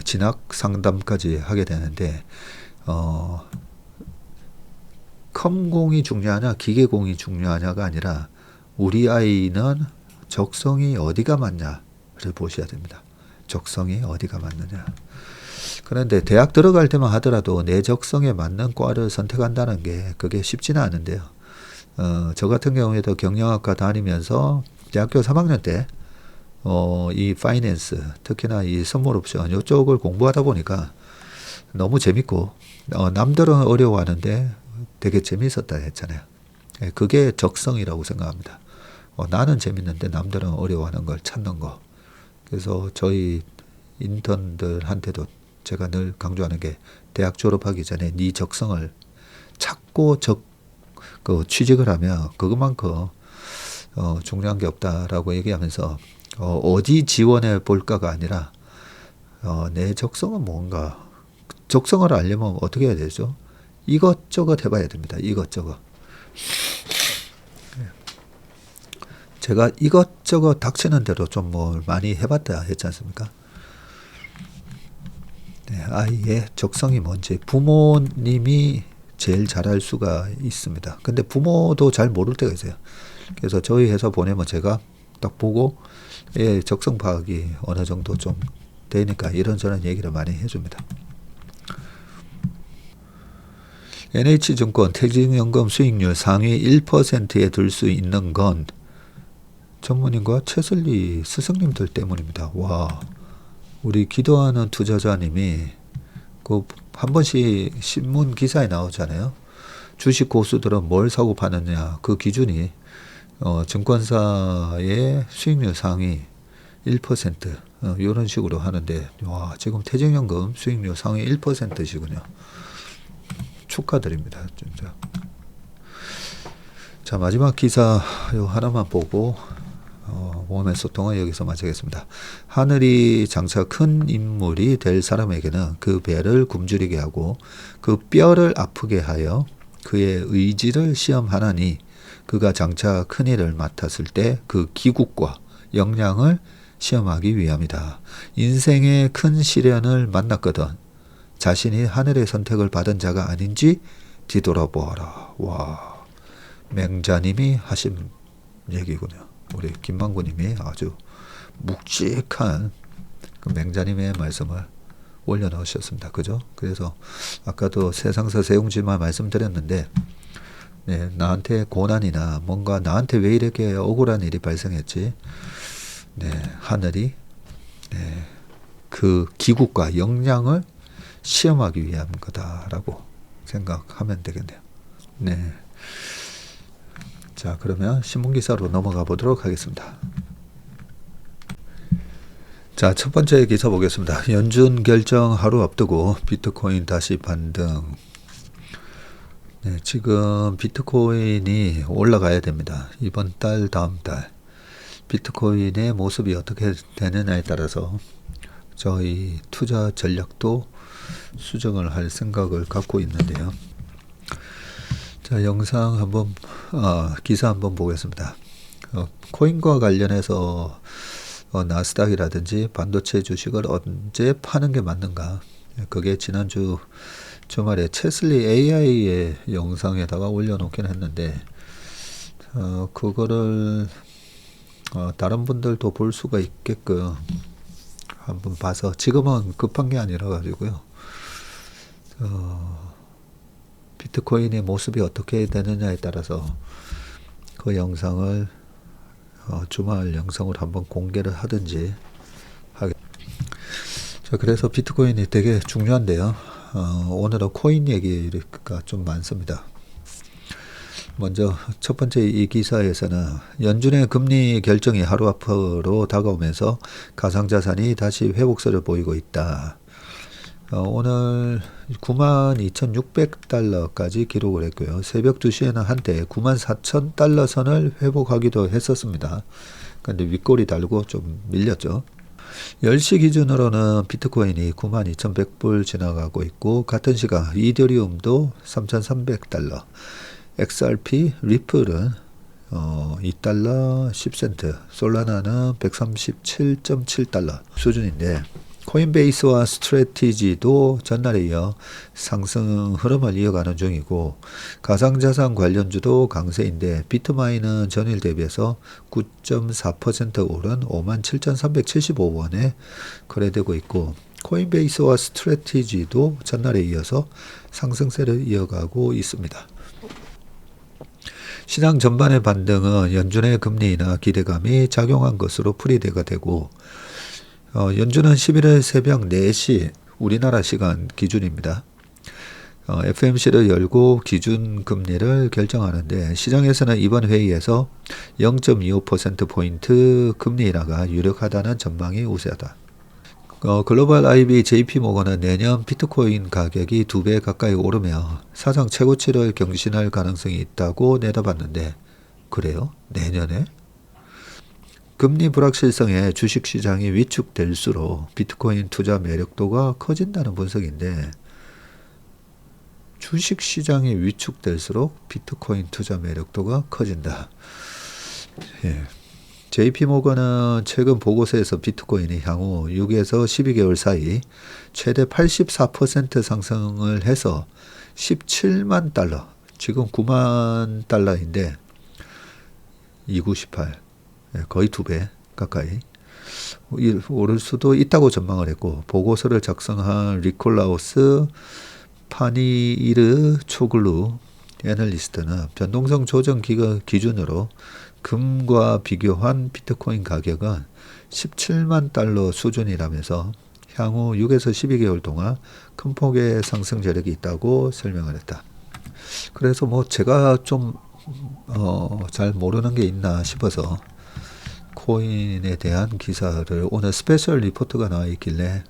진학 상담까지 하게 되는데 컴공이 중요하냐 기계공이 중요하냐가 아니라 우리 아이는 적성이 어디가 맞냐를 보셔야 됩니다. 적성이 어디가 맞느냐. 그런데 대학 들어갈 때만 하더라도 내 적성에 맞는 과를 선택한다는 게 그게 쉽지는 않은데요. 저 같은 경우에도 경영학과 다니면서 대학교 3학년 때 이 파이낸스 특히나 이 선물 옵션 이쪽을 공부하다 보니까 너무 재밌고 남들은 어려워하는데 되게 재밌었다 했잖아요. 그게 적성이라고 생각합니다. 나는 재밌는데 남들은 어려워하는 걸 찾는 거. 그래서 저희 인턴들한테도 제가 늘 강조하는 게 대학 졸업하기 전에 네 적성을 찾고 취직을 하면 그것만큼 중요한 게 없다라고 얘기하면서 어디 지원해 볼까가 아니라 내 적성은 뭔가 적성을 알려면 어떻게 해야 되죠? 이것저것 해봐야 됩니다. 이것저것. 제가 이것저것 닥치는 대로 좀 뭘 많이 해봤다 했지 않습니까? 네, 아이의 적성이 뭔지 부모님이 제일 잘할 수가 있습니다. 근데 부모도 잘 모를 때가 있어요. 그래서 저희 회사 보내면 제가 딱 보고 적성 파악이 어느 정도 좀 되니까 이런저런 얘기를 많이 해줍니다. NH증권 퇴직연금 수익률 상위 1%에 들 수 있는 건 전문인과 최슬리 스승님들 때문입니다. 와, 우리 기도하는 투자자님이 한 번씩 신문 기사에 나오잖아요. 주식 고수들은 뭘 사고 파느냐 그 기준이 증권사의 수익률 상위 1% 이런 식으로 하는데 와, 지금 퇴직연금 수익률 상위 1%시군요. 축하드립니다. 진짜. 자, 마지막 기사 하나만 보고 모험의 소통은 여기서 마치겠습니다. 하늘이 장차 큰 인물이 될 사람에게는 그 배를 굶주리게 하고 그 뼈를 아프게 하여 그의 의지를 시험하나니 그가 장차 큰 일을 맡았을 때 그 기국과 역량을 시험하기 위함이다. 인생의 큰 시련을 만났거든 자신이 하늘의 선택을 받은 자가 아닌지 뒤돌아보아라. 와, 맹자님이 하신 얘기군요. 우리 김만구님이 아주 묵직한 그 맹자님의 말씀을 올려놓으셨습니다. 그죠? 그래서 아까도 세상사 세용지만 말씀드렸는데 네, 나한테 고난이나 뭔가 나한테 왜 이렇게 억울한 일이 발생했지? 네, 하늘이 그 기국과 역량을 시험하기 위한 거다라고 생각하면 되겠네요. 네. 자, 그러면 신문기사로 넘어가 보도록 하겠습니다. 자, 첫 번째 기사 보겠습니다. 연준 결정 하루 앞두고 비트코인 다시 반등. 네, 지금 비트코인이 올라가야 됩니다. 이번 달, 다음 달. 비트코인의 모습이 어떻게 되느냐에 따라서 저희 투자 전략도 수정을 할 생각을 갖고 있는데요. 자, 영상 한번, 기사 한번 보겠습니다. 코인과 관련해서 나스닥이라든지 반도체 주식을 언제 파는 게 맞는가? 그게 지난주 주말에 체슬리 AI의 영상에다가 올려놓긴 했는데, 그거를 다른 분들도 볼 수가 있게끔 한번 봐서, 지금은 급한 게 아니라 가지고요. 비트코인의 모습이 어떻게 되느냐에 따라서 그 영상을 주말 영상으로 한번 공개를 하든지 자, 그래서 비트코인이 되게 중요한데요. 오늘은 코인 얘기가 좀 많습니다. 먼저 첫 번째 이 기사에서는 연준의 금리 결정이 하루 앞으로 다가오면서 가상자산이 다시 회복세를 보이고 있다. 오늘 92,600달러까지 기록을 했고요. 새벽 2시에는 한때 94,000달러 선을 회복하기도 했었습니다. 그런데 윗골이 달고 좀 밀렸죠. 10시 기준으로는 비트코인이 92,100불 지나가고 있고, 같은 시간 이더리움도 3,300달러, XRP, 리플은 2달러 10센트, 솔라나는 137.7달러 수준인데, 코인베이스와 스트래티지도 전날에 이어 상승 흐름을 이어가는 중이고, 가상자산 관련주도 강세인데 비트마인은 전일 대비해서 9.4% 오른 57,375원에 거래되고 있고, 코인베이스와 스트래티지도 전날에 이어서 상승세를 이어가고 있습니다. 시장 전반의 반등은 연준의 금리나 기대감이 작용한 것으로 풀이가 되고, 연준은 11일 새벽 4시 우리나라 시간 기준입니다. FMC를 열고 기준 금리를 결정하는데, 시장에서는 이번 회의에서 0.25%포인트 금리 인하가 유력하다는 전망이 우세하다. 글로벌 IB JP모건은 내년 비트코인 가격이 2배 가까이 오르며 사상 최고치를 경신할 가능성이 있다고 내다봤는데, 그래요? 내년에? 금리 불확실성에 주식시장이 위축될수록 비트코인 투자 매력도가 커진다는 분석인데, 주식시장이 위축될수록 비트코인 투자 매력도가 커진다. 예. JP모건은 최근 보고서에서 비트코인이 향후 6에서 12개월 사이 최대 84% 상승을 해서 17만 달러, 지금 9만 달러인데 2918, 거의 2배 가까이 오를 수도 있다고 전망을 했고, 보고서를 작성한 리콜라우스 파니이르 초글루 애널리스트는 변동성 조정 기준으로 금과 비교한 비트코인 가격은 17만 달러 수준이라면서 향후 6에서 12개월 동안 큰 폭의 상승 재력이 있다고 설명을 했다. 그래서 뭐 제가 좀 잘 모르는 게 있나 싶어서 코인에 대한 기사를, 오늘 스페셜 리포트가 나와 있길래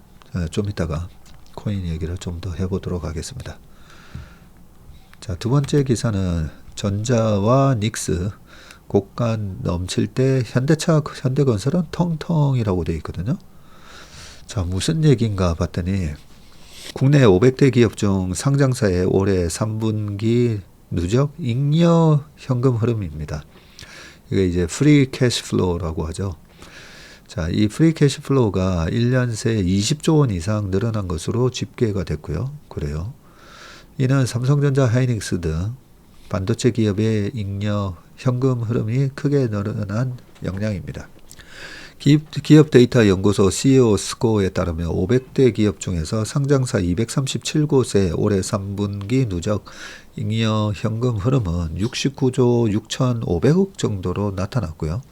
좀 이따가 코인 얘기를 좀 더 해보도록 하겠습니다. 자, 두 번째 기사는 전자와 닉스 곡간 넘칠 때 현대건설은 텅텅이라고 되어 있거든요. 자, 무슨 얘기인가 봤더니 국내 500대 기업 중 상장사의 올해 3분기 누적 잉여 현금 흐름입니다. 이게 이제 프리 캐시플로우라고 하죠. 자, 이 프리 캐시플로우가 1년 새 20조 원 이상 늘어난 것으로 집계가 됐고요. 그래요. 이는 삼성전자, 하이닉스 등 반도체 기업의 잉여 현금 흐름이 크게 늘어난 영향입니다. 기업 데이터 연구소 CEO 스코어에 따르면 500대 기업 중에서 상장사 237곳의 올해 3분기 누적 잉여 현금 흐름은 69조 6,500억 정도로 나타났고요.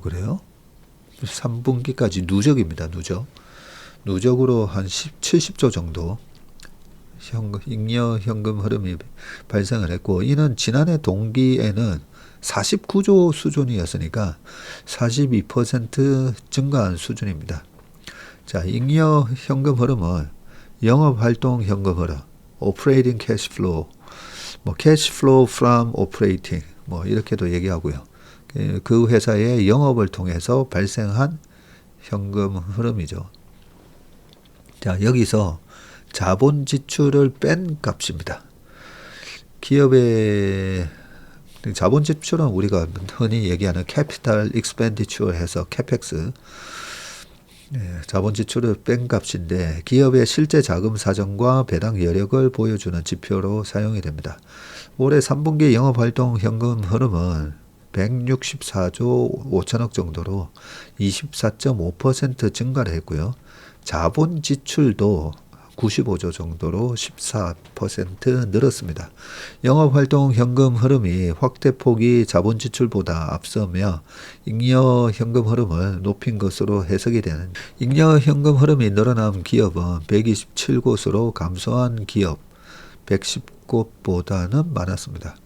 그래요? 3분기까지 누적입니다. 누적으로 한 70조 정도 잉여 현금 흐름이 발생을 했고, 이는 지난해 동기에는 49조 수준이었으니까 42% 증가한 수준입니다. 자, 잉여 현금 흐름은 영업활동 현금 흐름, operating cash flow, 뭐 cash flow from operating 뭐 이렇게도 얘기하고요. 그 회사의 영업을 통해서 발생한 현금 흐름이죠. 자, 여기서 자본 지출을 뺀 값입니다. 기업의 자본 지출은 우리가 흔히 얘기하는 캐피탈 익스펜디처 해서 캐펙스, 자본 지출을 뺀 값인데 기업의 실제 자금 사정과 배당 여력을 보여주는 지표로 사용이 됩니다. 올해 3분기 영업활동 현금 흐름은 164조 5천억 정도로 24.5% 증가를 했고요. 자본 지출도 95조 정도로 14% 늘었습니다. 영업활동 현금 흐름이 확대폭이 자본 지출보다 앞서며 잉여 현금 흐름을 높인 것으로 해석이 되는, 잉여 현금 흐름이 늘어난 기업은 127곳으로 감소한 기업 110곳보다는 많았습니다.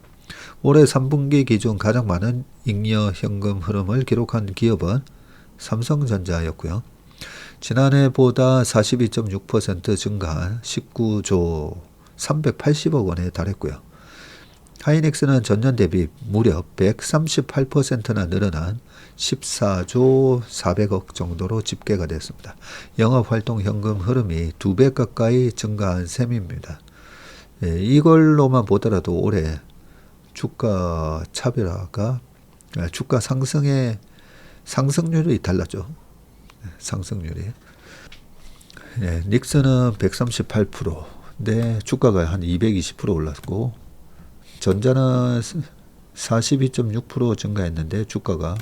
올해 3분기 기준 가장 많은 잉여 현금 흐름을 기록한 기업은 삼성전자였고요. 지난해보다 42.6% 증가한 19조 380억 원에 달했고요. 하이닉스는 전년 대비 무려 138%나 늘어난 14조 400억 정도로 집계가 됐습니다. 영업활동 현금 흐름이 2배 가까이 증가한 셈입니다. 이걸로만 보더라도 올해 주가 차별화가, 주가 상승의 상승률이 달랐죠. 상승률이. 닉슨은 138%인데 주가가 한 220% 올랐고, 전자는 42.6% 증가했는데 주가가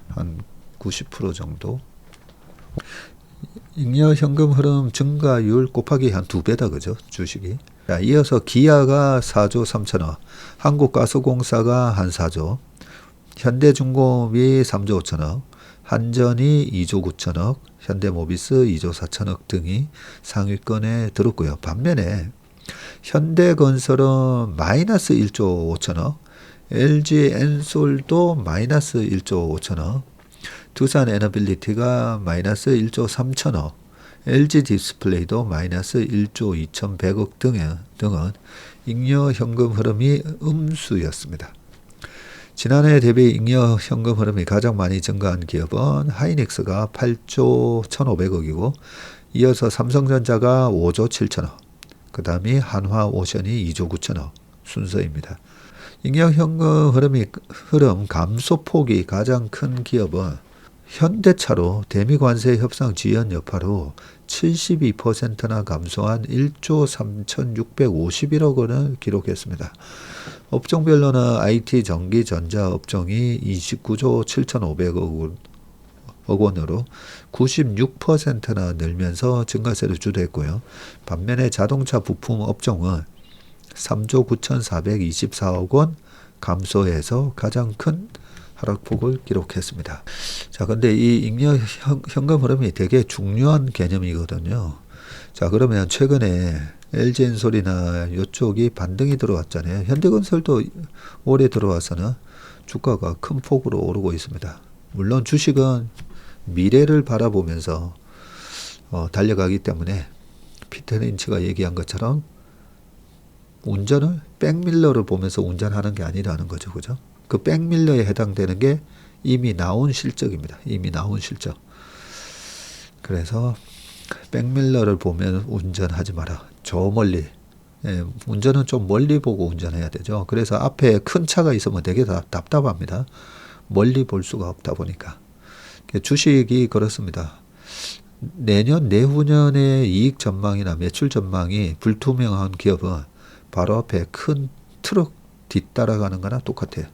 한 90% 정도. 잉여 현금 흐름 증가율 곱하기 한 2배다, 그죠? 주식이. 자, 이어서 기아가 4조 3천억, 한국가스공사가 한 4조, 현대중공업이 3조 5천억, 한전이 2조 9천억, 현대모비스 2조 4천억 등이 상위권에 들었고요. 반면에 현대건설은 마이너스 1조 5천억, LG엔솔도 마이너스 1조 5천억, 두산에너빌리티가 마이너스 1조 3천억, LG디스플레이도 마이너스 1조 2,100억 등은 잉여 현금 흐름이 음수였습니다. 지난해 대비 잉여 현금 흐름이 가장 많이 증가한 기업은 하이닉스가 8조 1,500억이고, 이어서 삼성전자가 5조 7천억, 그 다음이 한화오션이 2조 9천억 순서입니다. 잉여 현금 흐름 감소폭이 가장 큰 기업은 현대차로 대미관세 협상 지연 여파로 72%나 감소한 1조 3,651억 원을 기록했습니다. 업종별로는 IT, 전기, 전자 업종이 29조 7,500억 원으로 96%나 늘면서 증가세를 주도했고요. 반면에 자동차 부품 업종은 3조 9,424억 원 감소해서 가장 큰 하락폭을 기록했습니다. 자, 근데 이 잉여 현금 흐름이 되게 중요한 개념이거든요. 자, 그러면 최근에 LG엔솔이나 이쪽이 반등이 들어왔잖아요. 현대건설도 올해 들어와서는 주가가 큰 폭으로 오르고 있습니다. 물론 주식은 미래를 바라보면서 달려가기 때문에 피터 린치가 얘기한 것처럼 운전을 백밀러를 보면서 운전하는 게 아니라는 거죠. 그죠? 그 백밀러에 해당되는 게 이미 나온 실적입니다. 이미 나온 실적. 그래서 백밀러를 보면 운전하지 마라. 저 멀리. 운전은 좀 멀리 보고 운전해야 되죠. 그래서 앞에 큰 차가 있으면 되게 답답합니다. 멀리 볼 수가 없다 보니까. 주식이 그렇습니다. 내년, 내후년의 이익 전망이나 매출 전망이 불투명한 기업은 바로 앞에 큰 트럭 뒤따라가는 거나 똑같아요.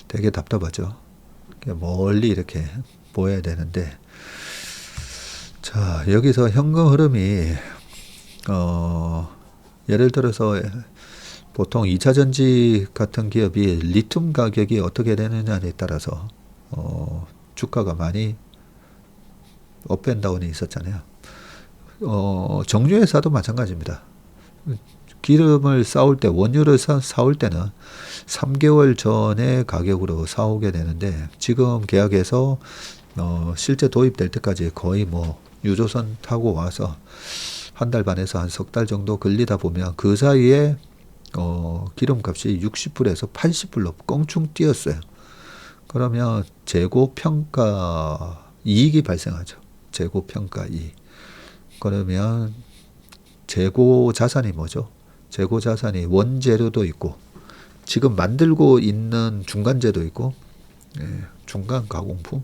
되게 답답하죠. 멀리 이렇게 보여야 되는데, 자, 여기서 현금 흐름이 예를 들어서 보통 2차전지 같은 기업이 리튬 가격이 어떻게 되느냐에 따라서 주가가 많이 업앤다운이 있었잖아요. 정유회사도 마찬가지입니다. 기름을 사올 때, 원유를 사올 때는 3개월 전에 가격으로 사오게 되는데, 지금 계약해서 실제 도입될 때까지 거의 뭐 유조선 타고 와서 한 달 반에서 한 석 달 정도 걸리다 보면 그 사이에 기름값이 60불에서 80불로 껑충 뛰었어요. 그러면 재고 평가 이익이 발생하죠. 재고 평가 이익. 그러면 재고 자산이 뭐죠? 재고 자산이 원재료도 있고 지금 만들고 있는 중간재도 있고 중간 가공품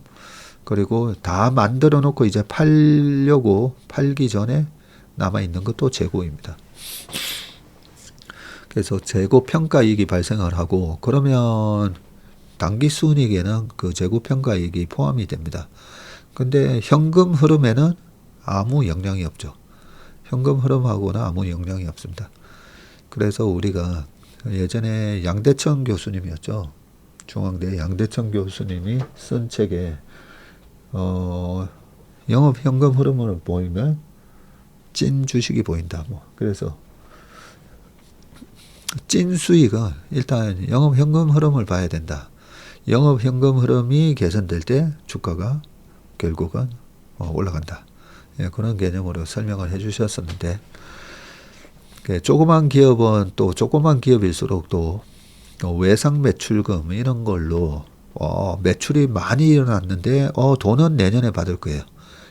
그리고 다 만들어 놓고 이제 팔기 전에 남아 있는 것도 재고입니다. 그래서 재고 평가 이익이 발생을 하고 그러면 당기 순이익에는 그 재고 평가 이익이 포함이 됩니다. 근데 현금 흐름에는 아무 영향이 없죠. 현금 흐름하고는 아무 영향이 없습니다. 그래서 우리가 예전에 양대천 교수님이었죠. 중앙대 양대천 교수님이 쓴 책에 영업 현금 흐름을 보이면 찐 주식이 보인다. 뭐 그래서 찐 수익은 일단 영업 현금 흐름을 봐야 된다. 영업 현금 흐름이 개선될 때 주가가 결국은 올라간다. 예, 그런 개념으로 설명을 해주셨었는데 조그만 기업은 또 조그만 기업일수록 또 외상 매출금 이런 걸로 매출이 많이 일어났는데 돈은 내년에 받을 거예요.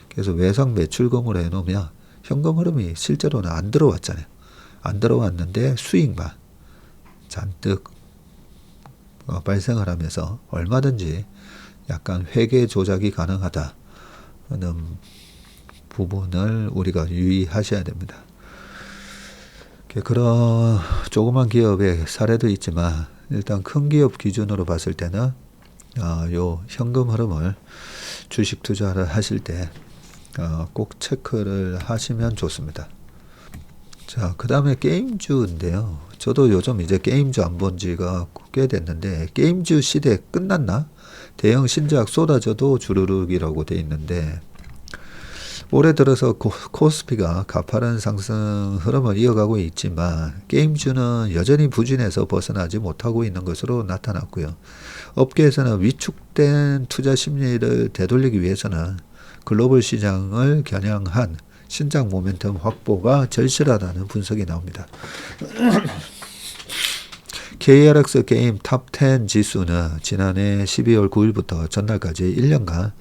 그래서 외상 매출금으로 해놓으면 현금 흐름이 실제로는 안 들어왔잖아요. 안 들어왔는데 수익만 잔뜩 발생을 하면서 얼마든지 약간 회계 조작이 가능하다는 부분을 우리가 유의하셔야 됩니다. 그런 조그만 기업의 사례도 있지만 일단 큰 기업 기준으로 봤을 때는 요 현금 흐름을 주식 투자를 하실 때 꼭 체크를 하시면 좋습니다. 자, 그 다음에 게임주인데요. 저도 요즘 이제 게임주 안 본 지가 꽤 됐는데 게임주 시대 끝났나? 대형 신작 쏟아져도 주르륵이라고 돼 있는데 올해 들어서 코스피가 가파른 상승 흐름을 이어가고 있지만 게임주는 여전히 부진해서 벗어나지 못하고 있는 것으로 나타났고요. 업계에서는 위축된 투자 심리를 되돌리기 위해서는 글로벌 시장을 겨냥한 신작 모멘텀 확보가 절실하다는 분석이 나옵니다. KRX 게임 탑10 지수는 지난해 12월 9일부터 전날까지 1년간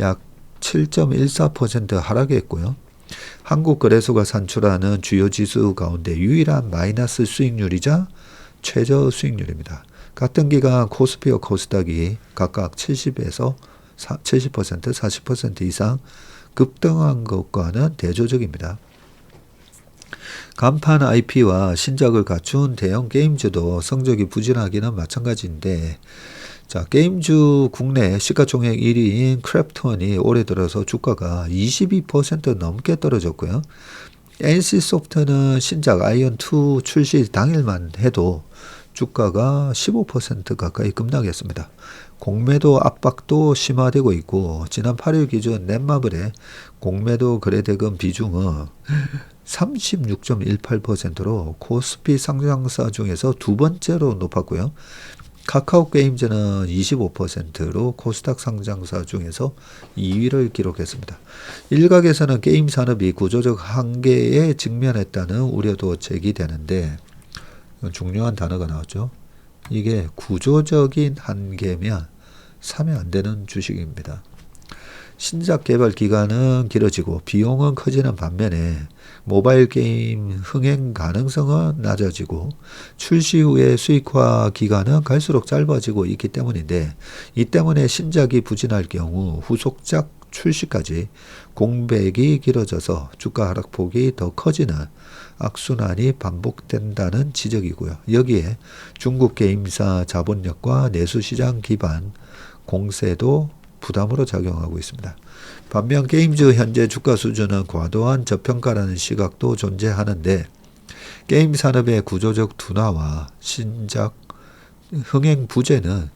약 7.14% 하락했고요. 한국거래소가 산출하는 주요 지수 가운데 유일한 마이너스 수익률이자 최저 수익률입니다. 같은 기간 코스피와 코스닥이 각각 70에서 70%, 40% 이상 급등한 것과는 대조적입니다. 간판 IP와 신작을 갖춘 대형 게임주도 성적이 부진하기는 마찬가지인데 자, 게임주 국내 시가총액 1위인 크래프톤이 올해 들어서 주가가 22% 넘게 떨어졌고요. NC소프트는 신작 아이언2 출시 당일만 해도 주가가 15% 가까이 급락했습니다. 공매도 압박도 심화되고 있고 지난 8일 기준 넷마블의 공매도 거래대금 비중은 36.18%로 코스피 상장사 중에서 두 번째로 높았고요. 카카오 게임즈는 25%로 코스닥 상장사 중에서 2위를 기록했습니다. 일각에서는 게임 산업이 구조적 한계에 직면했다는 우려도 제기되는데 중요한 단어가 나왔죠. 이게 구조적인 한계면 사면 안 되는 주식입니다. 신작 개발 기간은 길어지고 비용은 커지는 반면에 모바일 게임 흥행 가능성은 낮아지고 출시 후의 수익화 기간은 갈수록 짧아지고 있기 때문인데 이 때문에 신작이 부진할 경우 후속작 출시까지 공백이 길어져서 주가 하락폭이 더 커지는 악순환이 반복된다는 지적이고요. 여기에 중국 게임사 자본력과 내수시장 기반 공세도 부담으로 작용하고 있습니다. 반면 게임주 현재 주가 수준은 과도한 저평가라는 시각도 존재하는데 게임 산업의 구조적 둔화와 신작 흥행 부재는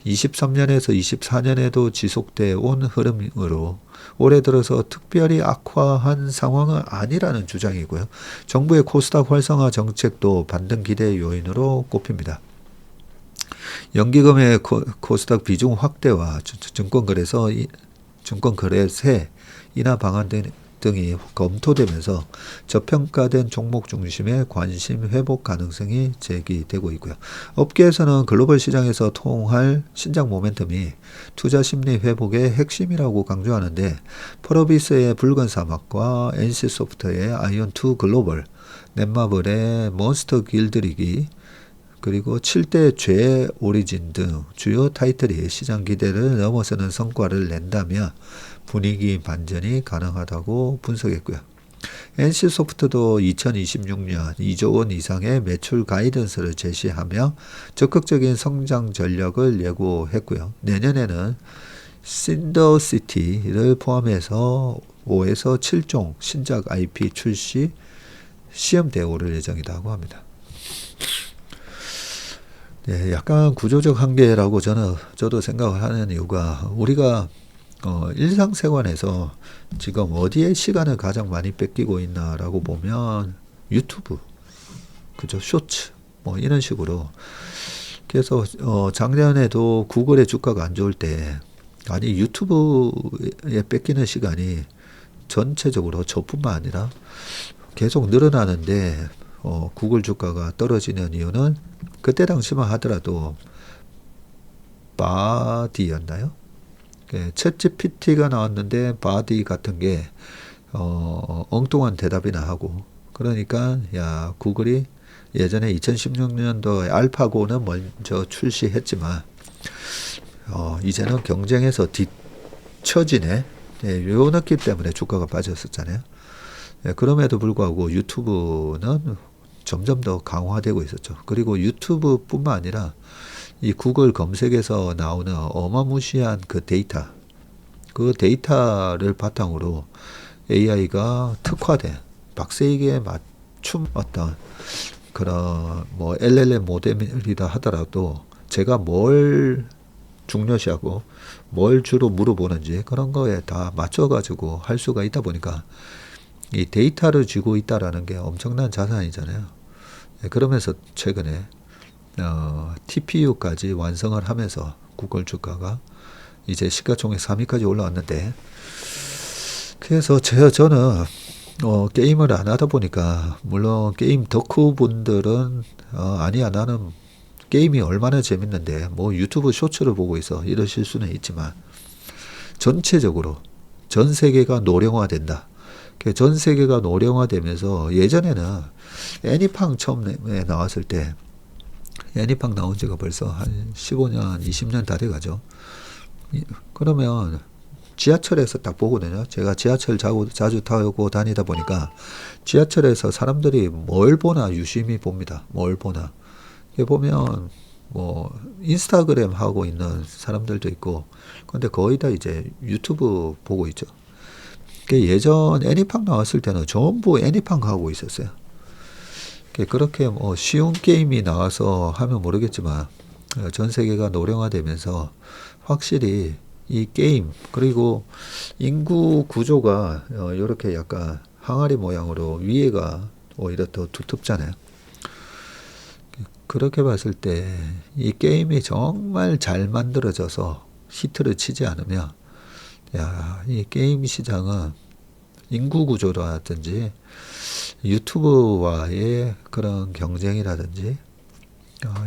23년에서 24년에도 지속돼 온 흐름으로 올해 들어서 특별히 악화한 상황은 아니라는 주장이고요. 정부의 코스닥 활성화 정책도 반등 기대 요인으로 꼽힙니다. 연기금의 코스닥 비중 확대와 증권거래세 인하 방안 등이 검토되면서 저평가된 종목 중심의 관심 회복 가능성이 제기되고 있고요. 업계에서는 글로벌 시장에서 통할 신작 모멘텀이 투자 심리 회복의 핵심이라고 강조하는데 펄어비스의 붉은 사막과 NC소프트의 아이온2 글로벌, 넷마블의 몬스터 길들이기 그리고 7대 죄 오리진 등 주요 타이틀이 시장 기대를 넘어서는 성과를 낸다면 분위기 반전이 가능하다고 분석했고요. NC소프트도 2026년 2조 원 이상의 매출 가이던스를 제시하며 적극적인 성장 전략을 예고했고요. 내년에는 신더시티를 포함해서 5에서 7종 신작 IP 출시 시험대에 오를 예정이라고 합니다. 네, 약간 구조적 한계라고 저도 생각을 하는 이유가 우리가 일상생활에서 지금 어디에 시간을 가장 많이 뺏기고 있나라고 보면 유튜브, 그죠? 쇼츠, 뭐 이런 식으로. 그래서 작년에도 구글의 주가가 안 좋을 때 아니 유튜브에 뺏기는 시간이 전체적으로 저뿐만 아니라 계속 늘어나는데 구글 주가가 떨어지는 이유는 그때 당시만 하더라도 바디였나요? 챗GPT가 나왔는데 바디 같은 게 엉뚱한 대답이나 하고 그러니까 야 구글이 예전에 2016년도에 알파고는 먼저 출시했지만 이제는 경쟁에서 뒤처지네. 요 느낌 때문에 주가가 빠졌었잖아요. 그럼에도 불구하고 유튜브는 점점 더 강화되고 있었죠. 그리고 유튜브뿐만 아니라 이 구글 검색에서 나오는 어마무시한 그 데이터를 바탕으로 AI가 특화된 박사에게 맞춤 어떤 그런 뭐 LLM 모델이다 하더라도 제가 뭘 중요시하고 뭘 주로 물어보는지 그런 거에 다 맞춰가지고 할 수가 있다 보니까 이 데이터를 쥐고 있다라는 게 엄청난 자산이잖아요. 그러면서 최근에 TPU까지 완성을 하면서 구글 주가가 이제 시가총액 3위까지 올라왔는데 그래서 저는 게임을 안 하다 보니까 물론 게임 덕후 분들은 아니야 나는 게임이 얼마나 재밌는데 뭐 유튜브 쇼츠를 보고 있어 이러실 수는 있지만 전체적으로 전 세계가 노령화된다. 전 세계가 노령화되면서 예전에는 애니팡 처음에 나왔을 때 애니팡 나온 지가 벌써 한 15년, 20년 다 돼가죠. 그러면 지하철에서 딱 보거든요. 제가 지하철 자주 타고 다니다 보니까 지하철에서 사람들이 뭘 보나 유심히 봅니다. 뭘 보나. 보면 뭐 인스타그램 하고 있는 사람들도 있고 근데 거의 다 이제 유튜브 보고 있죠. 예전 애니팡 나왔을 때는 전부 애니팡 하고 있었어요. 그렇게 뭐 쉬운 게임이 나와서 하면 모르겠지만 전 세계가 노령화되면서 확실히 이 게임 그리고 인구 구조가 이렇게 약간 항아리 모양으로 위에가 오히려 더 두텁잖아요. 그렇게 봤을 때 이 게임이 정말 잘 만들어져서 히트를 치지 않으면 이 게임 시장은 인구 구조라든지 유튜브와의 그런 경쟁이라든지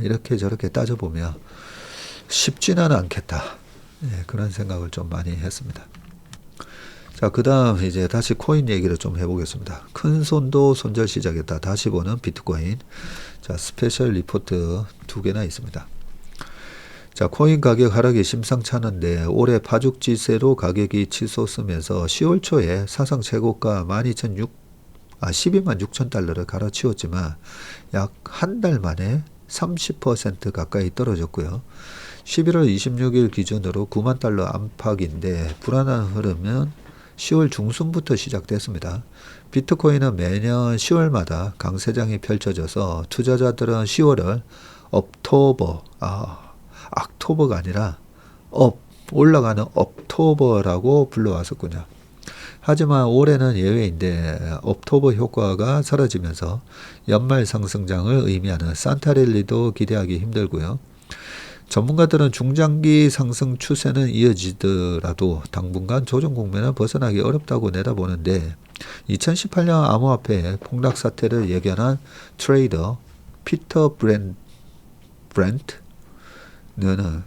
이렇게 저렇게 따져보면 쉽지는 않겠다. 그런 생각을 좀 많이 했습니다. 자, 그 다음 이제 다시 코인 얘기를 좀 해보겠습니다. 큰 손도 손절 시작했다. 다시 보는 비트코인. 자, 스페셜 리포트 2개나 있습니다. 자, 코인 가격 하락이 심상치 않은데 올해 파죽지세로 가격이 치솟으면서 10월 초에 사상 최고가 12만 6천 달러를 갈아치웠지만 약 한 달 만에 30% 가까이 떨어졌고요. 11월 26일 기준으로 9만 달러 안팎인데 불안한 흐름은 10월 중순부터 시작됐습니다. 비트코인은 매년 10월마다 강세장이 펼쳐져서 투자자들은 10월을 업토버, 악토버가 아니라 올라가는 업토버라고 불러왔었군요. 하지만 올해는 예외인데 업토버 효과가 사라지면서 연말 상승장을 의미하는 산타랠리도 기대하기 힘들고요. 전문가들은 중장기 상승 추세는 이어지더라도 당분간 조정 국면을 벗어나기 어렵다고 내다보는데 2018년 암호화폐 폭락 사태를 예견한 트레이더 피터 브렌트는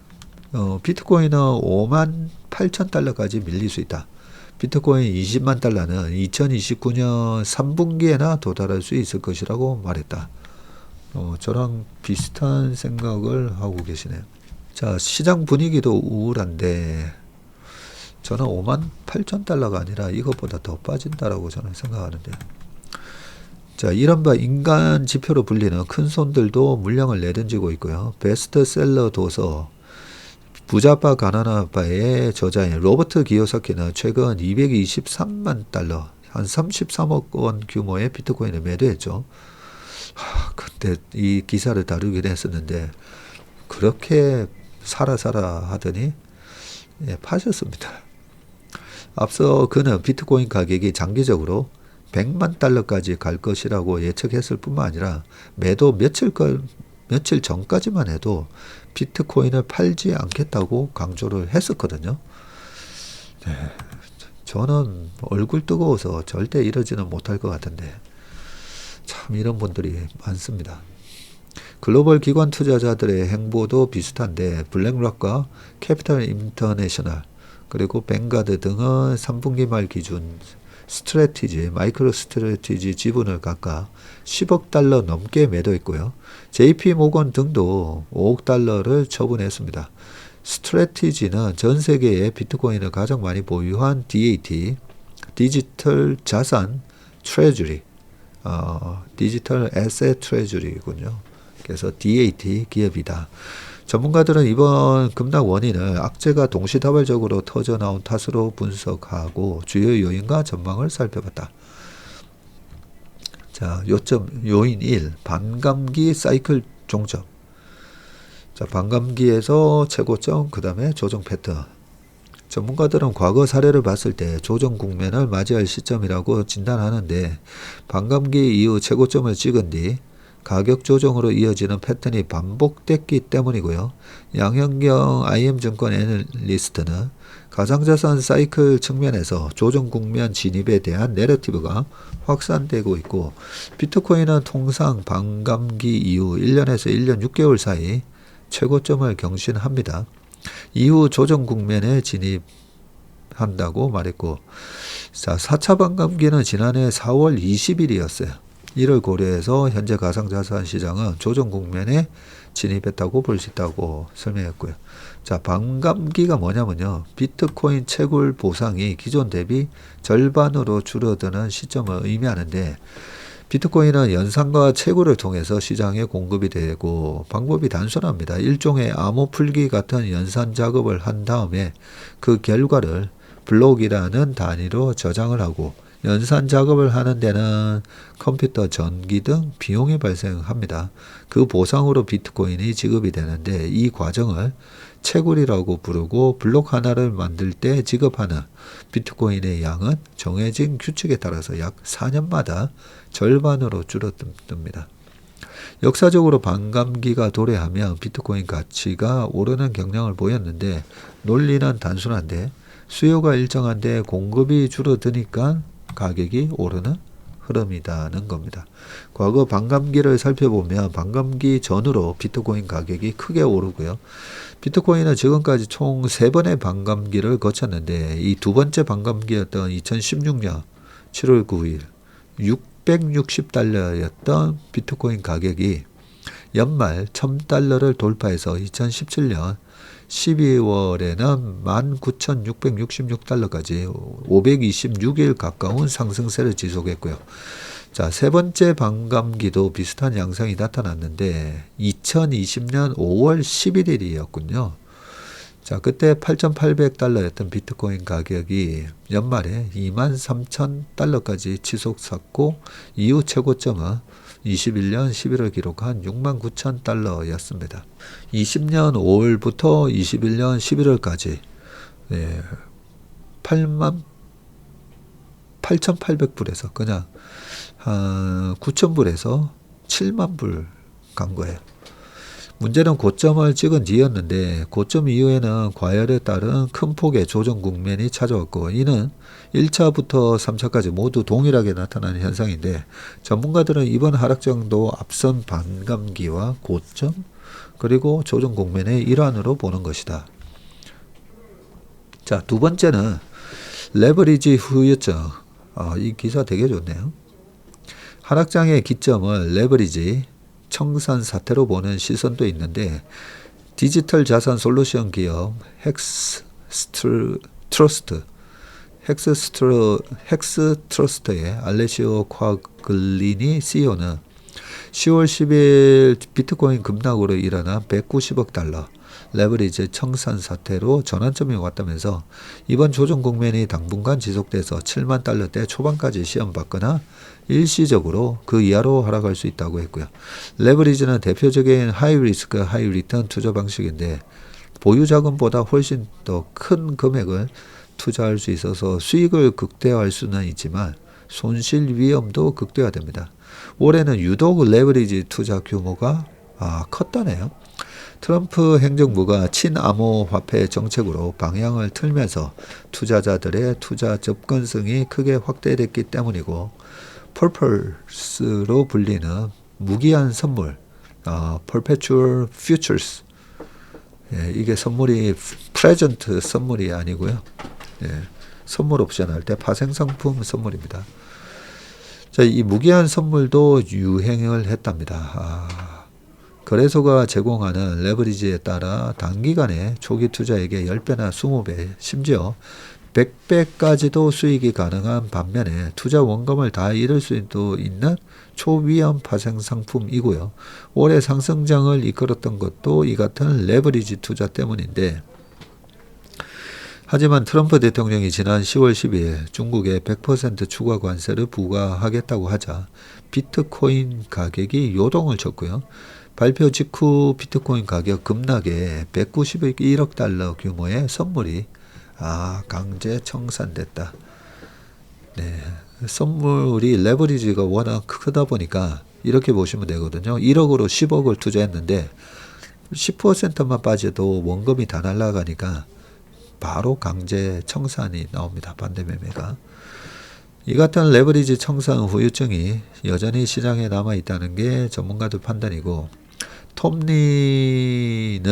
비트코인은 5만 8천 달러까지 밀릴 수 있다. 비트코인 20만 달러는 2029년 3분기에나 도달할 수 있을 것이라고 말했다. 저랑 비슷한 생각을 하고 계시네요. 자, 시장 분위기도 우울한데 저는 5만 8천 달러가 아니라 이것보다 더 빠진다라고 저는 생각하는데, 자, 이른바 인간 지표로 불리는 큰 손들도 물량을 내던지고 있고요. 베스트셀러 도서 부자빠 가난아빠의 저자인 로버트 기요사키는 최근 223만 달러, 한 33억 원 규모의 비트코인을 매도했죠. 근데 이 기사를 다루긴 했었는데 그렇게 사라 하더니 파셨습니다. 앞서 그는 비트코인 가격이 장기적으로 100만 달러까지 갈 것이라고 예측했을 뿐만 아니라 매도 며칠 전까지만 해도 비트코인을 팔지 않겠다고 강조를 했었거든요. 저는 얼굴 뜨거워서 절대 이러지는 못할 것 같은데 참 이런 분들이 많습니다. 글로벌 기관 투자자들의 행보도 비슷한데 블랙락과 캐피탈 인터내셔널 그리고 뱅가드 등은 3분기 말 기준 마이크로 스트래티지 지분을 각각 10억 달러 넘게 매도했고요. JP 모건 등도 5억 달러를 처분했습니다. 스트래티지는 전 세계에 비트코인을 가장 많이 보유한 DAT, 디지털 자산 트레저리, 디지털 에셋 트레저리군요. 그래서 DAT 기업이다. 전문가들은 이번 급락 원인을 악재가 동시다발적으로 터져나온 탓으로 분석하고 주요 요인과 전망을 살펴봤다. 자, 요인 1. 반감기 사이클 종점. 자, 반감기에서 최고점, 그 다음에 조정 패턴. 전문가들은 과거 사례를 봤을 때 조정 국면을 맞이할 시점이라고 진단하는데 반감기 이후 최고점을 찍은 뒤 가격 조정으로 이어지는 패턴이 반복됐기 때문이고요. 양현경 IM증권 애널리스트는 가상자산 사이클 측면에서 조정 국면 진입에 대한 내러티브가 확산되고 있고 비트코인은 통상 반감기 이후 1년에서 1년 6개월 사이 최고점을 경신합니다. 이후 조정 국면에 진입한다고 말했고, 자, 4차 반감기는 지난해 4월 20일이었어요. 이를 고려해서 현재 가상자산 시장은 조정 국면에 진입했다고 볼 수 있다고 설명했고요. 자, 반감기가 뭐냐면요. 비트코인 채굴 보상이 기존 대비 절반으로 줄어드는 시점을 의미하는데 비트코인은 연산과 채굴을 통해서 시장에 공급이 되고 방법이 단순합니다. 일종의 암호 풀기 같은 연산 작업을 한 다음에 그 결과를 블록이라는 단위로 저장을 하고 연산 작업을 하는 데는 컴퓨터, 전기 등 비용이 발생합니다. 그 보상으로 비트코인이 지급이 되는데 이 과정을 채굴이라고 부르고 블록 하나를 만들 때 지급하는 비트코인의 양은 정해진 규칙에 따라서 약 4년마다 절반으로 줄어듭니다. 역사적으로 반감기가 도래하면 비트코인 가치가 오르는 경향을 보였는데 논리는 단순한데 수요가 일정한데 공급이 줄어드니까 가격이 오르는 흐름이라는 겁니다. 과거 반감기를 살펴보면 반감기 전으로 비트코인 가격이 크게 오르고요. 비트코인은 지금까지 총 3번의 반감기를 거쳤는데 이 두 번째 반감기였던 2016년 7월 9일 660달러였던 비트코인 가격이 연말 1000달러를 돌파해서 2017년 12월에는 19,666달러까지 526일 가까운 상승세를 지속했고요. 자, 세 번째 반감기도 비슷한 양상이 나타났는데 2020년 5월 11일이었군요. 자, 그때 8,800달러였던 비트코인 가격이 연말에 23,000달러까지 치솟았고 이후 최고점은 21년 11월 기록한 69,000달러였습니다. 20년 5월부터 21년 11월까지 88,800불에서 그냥 9,000불에서 7만 불 간 거예요. 문제는 고점을 찍은 뒤였는데 고점 이후에는 과열에 따른 큰 폭의 조정 국면이 찾아왔고 이는 1차부터 3차까지 모두 동일하게 나타나는 현상인데 전문가들은 이번 하락장도 앞선 반감기와 고점 그리고 조정 국면의 일환으로 보는 것이다. 자, 두 번째는 레버리지 후유증. 이 기사 되게 좋네요. 하락장의 기점을 레버리지 청산 사태로 보는 시선도 있는데 디지털 자산 솔루션 기업 헥스트러스트의 알레시오 콰글리니 CEO는 10월 10일 비트코인 급락으로 일어난 190억 달러 레버리지 청산 사태로 전환점이 왔다면서 이번 조정 국면이 당분간 지속돼서 7만 달러대 초반까지 시험받거나 일시적으로 그 이하로 하락할 수 있다고 했고요. 레버리지는 대표적인 하이리스크 하이리턴 투자 방식인데 보유 자금보다 훨씬 더 큰 금액을 투자할 수 있어서 수익을 극대화할 수는 있지만 손실 위험도 극대화됩니다. 올해는 유독 레버리지 투자 규모가 컸다네요. 트럼프 행정부가 친암호화폐 정책으로 방향을 틀면서 투자자들의 투자 접근성이 크게 확대됐기 때문이고 퍼플스로 불리는 무기한 선물, perpetual futures, 이게 선물이 프레젠트 선물이 아니고요. 선물 옵션 할 때 파생상품 선물입니다. 자, 이 무기한 선물도 유행을 했답니다. 거래소가 제공하는 레버리지에 따라 단기간에 초기 투자액의 10배나 20배, 심지어 100배까지도 수익이 가능한 반면에 투자 원금을 다 잃을 수도 있는 초위험 파생 상품이고요. 올해 상승장을 이끌었던 것도 이 같은 레버리지 투자 때문인데 하지만 트럼프 대통령이 지난 10월 12일 중국에 100% 추가 관세를 부과하겠다고 하자 비트코인 가격이 요동을 쳤고요. 발표 직후 비트코인 가격 급락에 191억 달러 규모의 선물이 강제 청산됐다. 선물이 레버리지가 워낙 크다 보니까 이렇게 보시면 되거든요. 1억으로 10억을 투자했는데 10%만 빠져도 원금이 다 날아가니까 바로 강제 청산이 나옵니다. 반대 매매가. 이 같은 레버리지 청산 후유증이 여전히 시장에 남아있다는 게 전문가들 판단이고 톰리는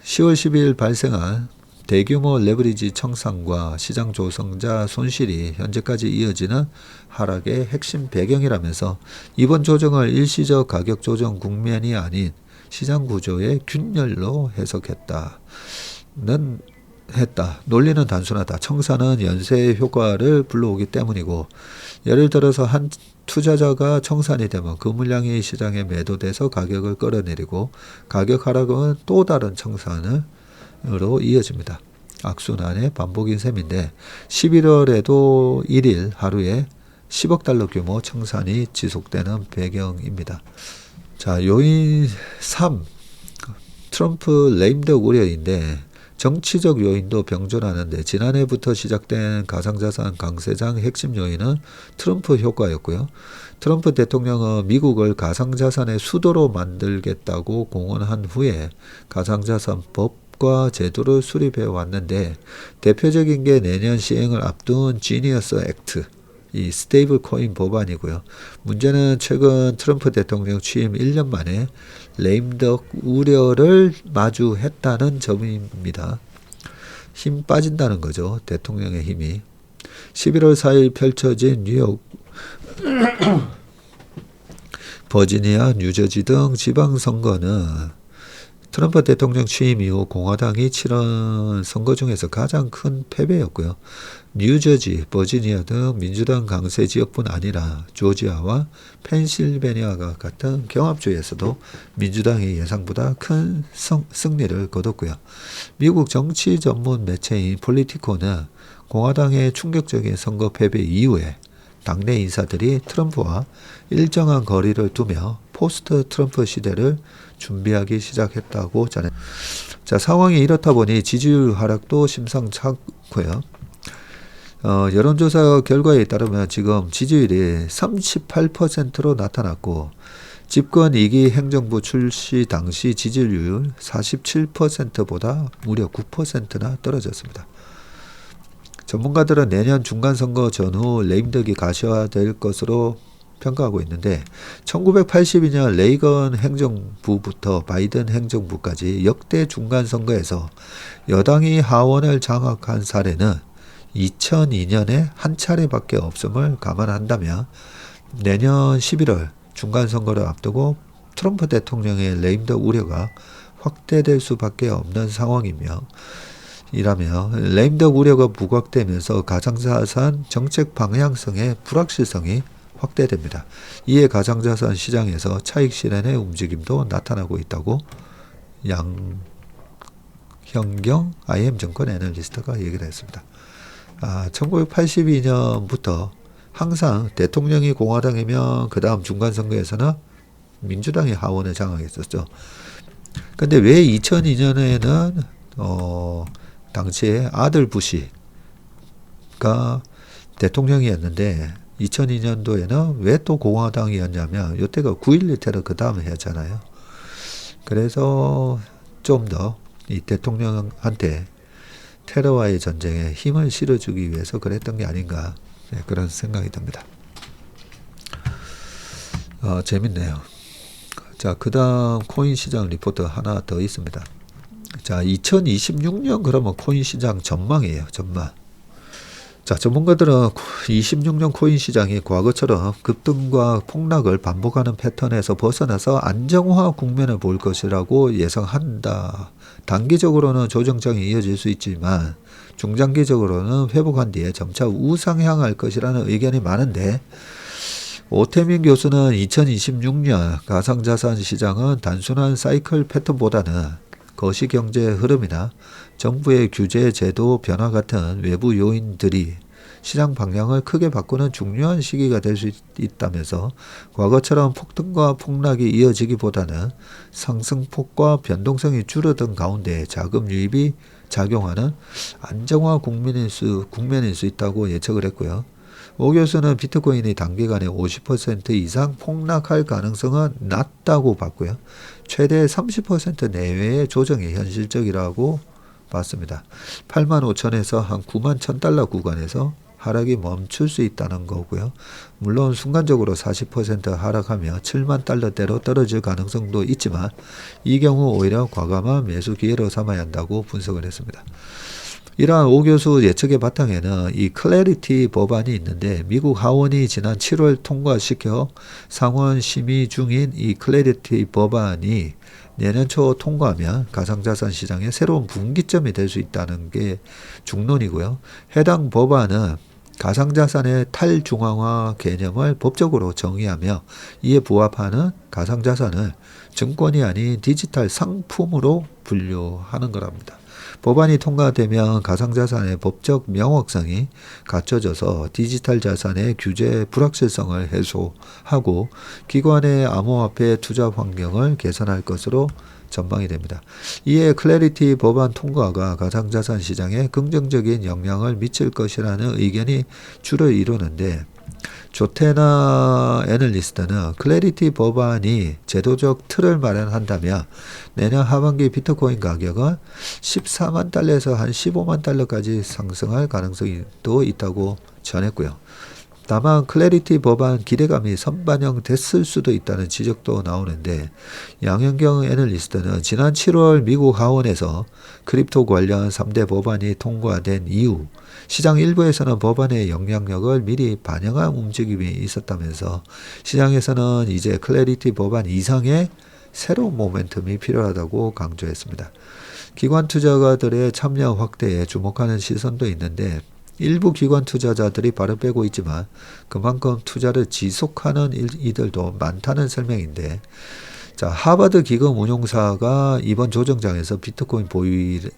10월 12일 발생한 대규모 레버리지 청산과 시장 조성자 손실이 현재까지 이어지는 하락의 핵심 배경이라면서 이번 조정을 일시적 가격 조정 국면이 아닌 시장 구조의 균열로 해석했다. 논리는 단순하다. 청산은 연쇄 효과를 불러오기 때문이고 예를 들어서 한 투자자가 청산이 되면 그 물량이 시장에 매도돼서 가격을 끌어내리고 가격 하락은 또 다른 청산으로 이어집니다. 악순환의 반복인 셈인데 11월에도 1일 하루에 10억 달러 규모 청산이 지속되는 배경입니다. 자, 요인 3. 트럼프 레임덕 우려인데 정치적 요인도 병존하는데 지난해부터 시작된 가상자산 강세장 핵심 요인은 트럼프 효과였고요. 트럼프 대통령은 미국을 가상자산의 수도로 만들겠다고 공언한 후에 가상자산법과 제도를 수립해 왔는데 대표적인 게 내년 시행을 앞둔 지니어스 액트, 이 스테이블 코인 법안이고요. 문제는 최근 트럼프 대통령 취임 1년 만에 레임덕 우려를 마주했다는 점입니다. 힘 빠진다는 거죠. 대통령의 힘이. 11월 4일 펼쳐진 뉴욕, 버지니아, 뉴저지 등 지방선거는 트럼프 대통령 취임 이후 공화당이 치른 선거 중에서 가장 큰 패배였고요. 뉴저지, 버지니아 등 민주당 강세 지역뿐 아니라 조지아와 펜실베니아와 같은 경합주에서도 민주당이 예상보다 큰 승리를 거뒀고요. 미국 정치 전문 매체인 폴리티코는 공화당의 충격적인 선거 패배 이후에 당내 인사들이 트럼프와 일정한 거리를 두며 포스트 트럼프 시대를 준비하기 시작했다고 전해. 자, 상황이 이렇다 보니 지지율 하락도 심상찮고요. 여론조사 결과에 따르면 지금 지지율이 38%로 나타났고 집권 2기 행정부 출시 당시 지지율 47%보다 무려 9%나 떨어졌습니다. 전문가들은 내년 중간선거 전후 레임덕이 가셔화될 것으로 평가하고 있는데 1982년 레이건 행정부부터 바이든 행정부까지 역대 중간선거에서 여당이 하원을 장악한 사례는 2002년에 한 차례밖에 없음을 감안한다면 내년 11월 중간선거를 앞두고 트럼프 대통령의 레임덕 우려가 확대될 수밖에 없는 상황이며 이라며 레임덕 우려가 부각되면서 가상자산 정책 방향성의 불확실성이 확대됩니다. 이에 가상자산 시장에서 차익 실현의 움직임도 나타나고 있다고 양현경 IM증권 애널리스트가 얘기를 했습니다. 1982년부터 항상 대통령이 공화당이면 그 다음 중간선거에서는 민주당이 하원을 장악했었죠. 근데 왜 2002년에는 당시에 아들 부시가 대통령이었는데 2002년도에는 왜 또 공화당이었냐면 이때가 9.11 테러 그 다음에 했잖아요. 그래서 좀 더 이 대통령한테 테러와의 전쟁에 힘을 실어주기 위해서 그랬던 게 아닌가, 네, 그런 생각이 듭니다. 재밌네요. 자, 그 다음 코인 시장 리포트 하나 더 있습니다. 자, 2026년 그러면 코인 시장 전망이에요. 전망. 자, 전문가들은 26년 코인 시장이 과거처럼 급등과 폭락을 반복하는 패턴에서 벗어나서 안정화 국면을 볼 것이라고 예상한다. 단기적으로는 조정장이 이어질 수 있지만 중장기적으로는 회복한 뒤에 점차 우상향할 것이라는 의견이 많은데 오태민 교수는 2026년 가상자산 시장은 단순한 사이클 패턴보다는 거시경제 흐름이나 정부의 규제 제도 변화 같은 외부 요인들이 시장 방향을 크게 바꾸는 중요한 시기가 될 수 있다면서 과거처럼 폭등과 폭락이 이어지기보다는 상승폭과 변동성이 줄어든 가운데 자금 유입이 작용하는 안정화 국면일 수 있다고 예측을 했고요. 오 교수는 비트코인이 단기간에 50% 이상 폭락할 가능성은 낮다고 봤고요. 최대 30% 내외의 조정이 현실적이라고 봤습니다. 85,000에서 한 91,000달러 구간에서 하락이 멈출 수 있다는 거고요. 물론 순간적으로 40% 하락하며 7만 달러대로 떨어질 가능성도 있지만 이 경우 오히려 과감한 매수 기회로 삼아야 한다고 분석을 했습니다. 이러한 오 교수 예측의 바탕에는 이 클래리티 법안이 있는데 미국 하원이 지난 7월 통과시켜 상원 심의 중인 이 클래리티 법안이 내년 초 통과하면 가상자산 시장의 새로운 분기점이 될 수 있다는 게 중론이고요. 해당 법안은 가상자산의 탈중앙화 개념을 법적으로 정의하며 이에 부합하는 가상자산을 증권이 아닌 디지털 상품으로 분류하는 거랍니다. 법안이 통과되면 가상자산의 법적 명확성이 갖춰져서 디지털 자산의 규제 불확실성을 해소하고 기관의 암호화폐 투자 환경을 개선할 것으로 전망이 됩니다. 이에 클래리티 법안 통과가 가상자산 시장에 긍정적인 영향을 미칠 것이라는 의견이 주를 이루는데 조테나 애널리스트는 클래리티 법안이 제도적 틀을 마련한다면 내년 하반기 비트코인 가격은 14만 달러에서 한 15만 달러까지 상승할 가능성도 있다고 전했고요. 다만 클래리티 법안 기대감이 선반영됐을 수도 있다는 지적도 나오는데 양현경 애널리스트는 지난 7월 미국 하원에서 크립토 관련 3대 법안이 통과된 이후 시장 일부에서는 법안의 영향력을 미리 반영한 움직임이 있었다면서 시장에서는 이제 클래리티 법안 이상의 새로운 모멘텀이 필요하다고 강조했습니다. 기관 투자가들의 참여 확대에 주목하는 시선도 있는데 일부 기관 투자자들이 발을 빼고 있지만 그만큼 투자를 지속하는 이들도 많다는 설명인데 자, 하버드 기금 운용사가 이번 조정장에서 비트코인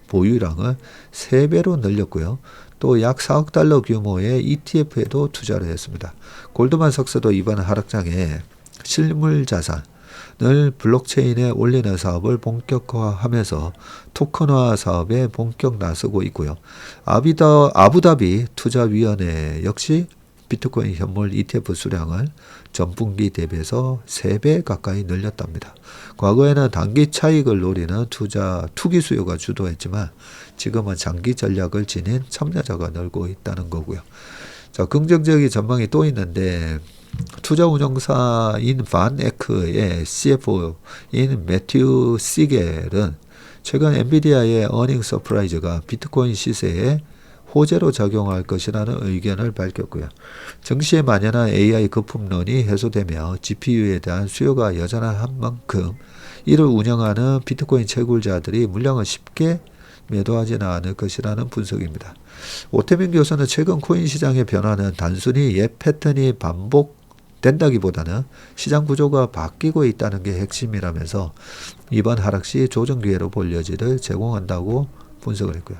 보유량을 3배로 늘렸고요. 또 약 4억 달러 규모의 ETF에도 투자를 했습니다. 골드만삭스도 이번 하락장에 실물 자산을 블록체인에 올리는 사업을 본격화하면서 토큰화 사업에 본격 나서고 있고요. 아부다비 투자위원회 역시 비트코인 현물 ETF 수량을 전분기 대비해서 3배 가까이 늘렸답니다. 과거에는 단기 차익을 노리는 투기 수요가 주도했지만 지금은 장기 전략을 지닌 참여자가 늘고 있다는 거고요. 자, 긍정적인 전망이 또 있는데 투자운용사인 반 에크의 CFO인 매튜 시겔은 최근 엔비디아의 어닝 서프라이즈가 비트코인 시세에 호재로 작용할 것이라는 의견을 밝혔고요. 증시에 만연한 AI 거품론이 해소되며 GPU에 대한 수요가 여전한 만큼 이를 운영하는 비트코인 채굴자들이 물량을 쉽게 매도하지는 않을 것이라는 분석입니다. 오태민 교수는 최근 코인 시장의 변화는 단순히 옛 패턴이 반복된다기보다는 시장 구조가 바뀌고 있다는 게 핵심이라면서 이번 하락 시 조정 기회로 볼 여지를 제공한다고 분석을 했고요.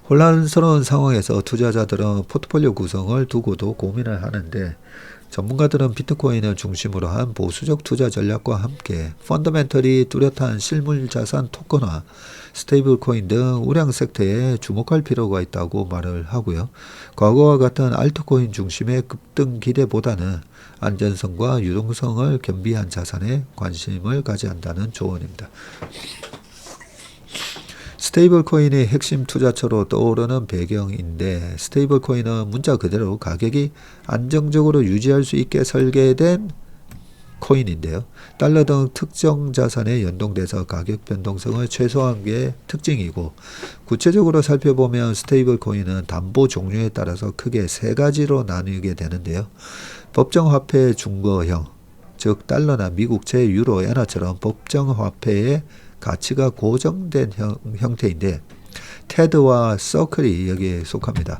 혼란스러운 상황에서 투자자들은 포트폴리오 구성을 두고도 고민을 하는데 전문가들은 비트코인을 중심으로 한 보수적 투자 전략과 함께 펀더멘털이 뚜렷한 실물 자산 토큰화, 스테이블 코인 등 우량 섹터에 주목할 필요가 있다고 말을 하고요. 과거와 같은 알트코인 중심의 급등 기대보다는 안전성과 유동성을 겸비한 자산에 관심을 가져야 한다는 조언입니다. 스테이블 코인이 핵심 투자처로 떠오르는 배경인데 스테이블 코인은 문자 그대로 가격이 안정적으로 유지할 수 있게 설계된 코인인데요. 달러 등 특정 자산에 연동돼서 가격 변동성을 최소화한 게 특징이고 구체적으로 살펴보면 스테이블 코인은 담보 종류에 따라서 크게 3가지로 나뉘게 되는데요. 법정화폐 중거형, 즉 달러나 미국채, 유로, 엔화처럼 법정화폐의 가치가 고정된 형태인데 테드와 서클이 여기에 속합니다.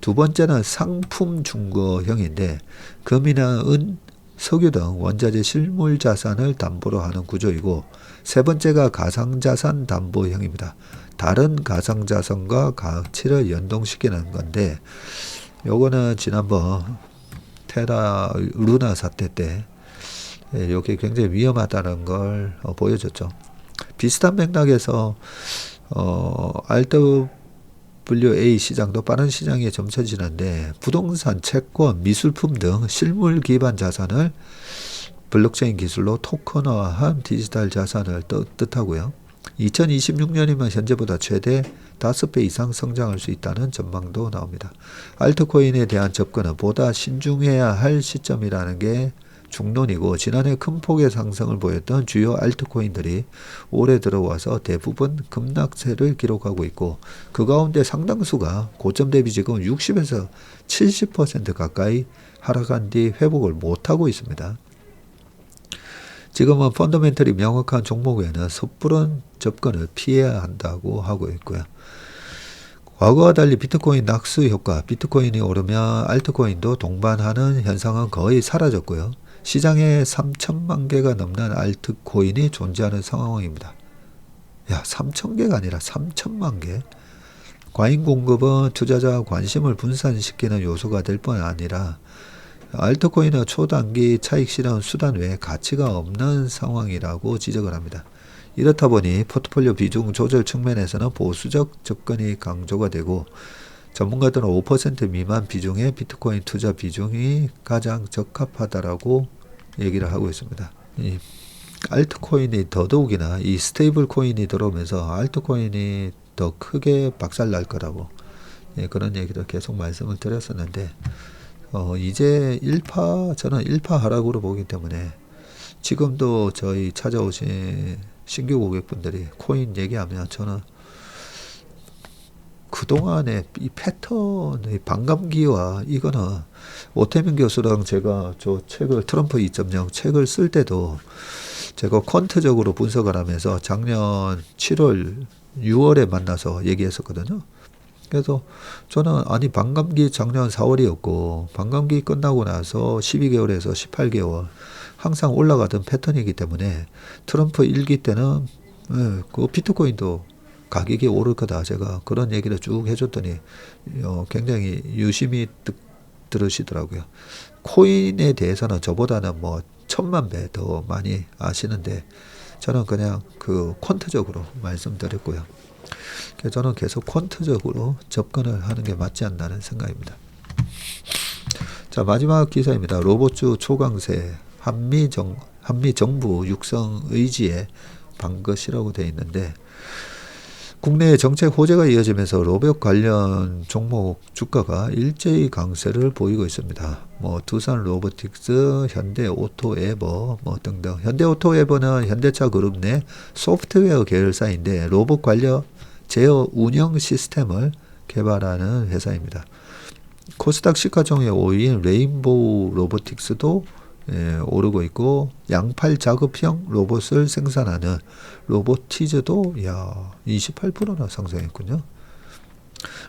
두 번째는 상품 중거형인데 금이나 은, 석유 등 원자재 실물 자산을 담보로 하는 구조이고 세 번째가 가상자산 담보형입니다. 다른 가상자산과 가치를 연동시키는 건데 요거는 지난번 테라 루나 사태 때 이게 굉장히 위험하다는 걸 보여줬죠. 비슷한 맥락에서 RWA 시장도 빠른 시장에 점쳐지는데 부동산, 채권, 미술품 등 실물 기반 자산을 블록체인 기술로 토큰화한 디지털 자산을 뜻하고요. 2026년이면 현재보다 최대 5배 이상 성장할 수 있다는 전망도 나옵니다. 알트코인에 대한 접근은 보다 신중해야 할 시점이라는 게 중론이고 지난해 큰 폭의 상승을 보였던 주요 알트코인들이 올해 들어와서 대부분 급락세를 기록하고 있고 그 가운데 상당수가 고점 대비 지금 60에서 70% 가까이 하락한 뒤 회복을 못하고 있습니다. 지금은 펀더멘털이 명확한 종목에는 섣부른 접근을 피해야 한다고 하고 있고요. 과거와 달리 비트코인 낙수 효과, 비트코인이 오르면 알트코인도 동반하는 현상은 거의 사라졌고요. 시장에 3천만 개가 넘는 알트코인이 존재하는 상황입니다. 3,000개가 아니라 3천만 개. 과잉 공급은 투자자 관심을 분산시키는 요소가 될 뿐 아니라 알트코인은 초단기 차익 실현 수단 외에 가치가 없는 상황이라고 지적을 합니다. 이렇다 보니 포트폴리오 비중 조절 측면에서는 보수적 접근이 강조가 되고 전문가들은 5% 미만 비중의 비트코인 투자 비중이 가장 적합하다라고 얘기를 하고 있습니다. 이 알트코인이 더더욱이나 이 스테이블 코인이 들어오면서 알트코인이 더 크게 박살날 거라고 그런 얘기를 계속 말씀을 드렸었는데 이제 저는 1파 하락으로 보기 때문에 지금도 저희 찾아오신 신규 고객분들이 코인 얘기하면 저는 그동안의 이 패턴의 반감기와 이거는 오태민 교수랑 제가 저 책을 트럼프 2.0 책을 쓸 때도 제가 퀀트적으로 분석을 하면서 작년 7월 6월에 만나서 얘기했었거든요. 그래서 저는 반감기 작년 4월이었고 반감기 끝나고 나서 12개월에서 18개월 항상 올라가던 패턴이기 때문에 트럼프 일기 때는 그 비트코인도 가격이 오를 거다. 제가 그런 얘기를 쭉 해줬더니 굉장히 유심히 들으시더라고요. 코인에 대해서는 저보다는 뭐 1000만 배 더 많이 아시는데 저는 그냥 그 퀀트적으로 말씀드렸고요. 그래서 저는 계속 퀀트적으로 접근을 하는 게 맞지 않나는 생각입니다. 자, 마지막 기사입니다. 로봇주 초강세 한미 정부 육성 의지에 반것이라고 되어 있는데 국내의 정책 호재가 이어지면서 로봇 관련 종목 주가가 일제히 강세를 보이고 있습니다. 뭐 두산 로보틱스, 현대오토에버 뭐 등등. 현대오토에버는 현대차 그룹 내 소프트웨어 계열사인데 로봇 관련 제어 운영 시스템을 개발하는 회사입니다. 코스닥 시가총액 5위인 레인보우 로보틱스도 오르고 있고 양팔 작업형 로봇을 생산하는 로보티즈도 28%나 상승했군요.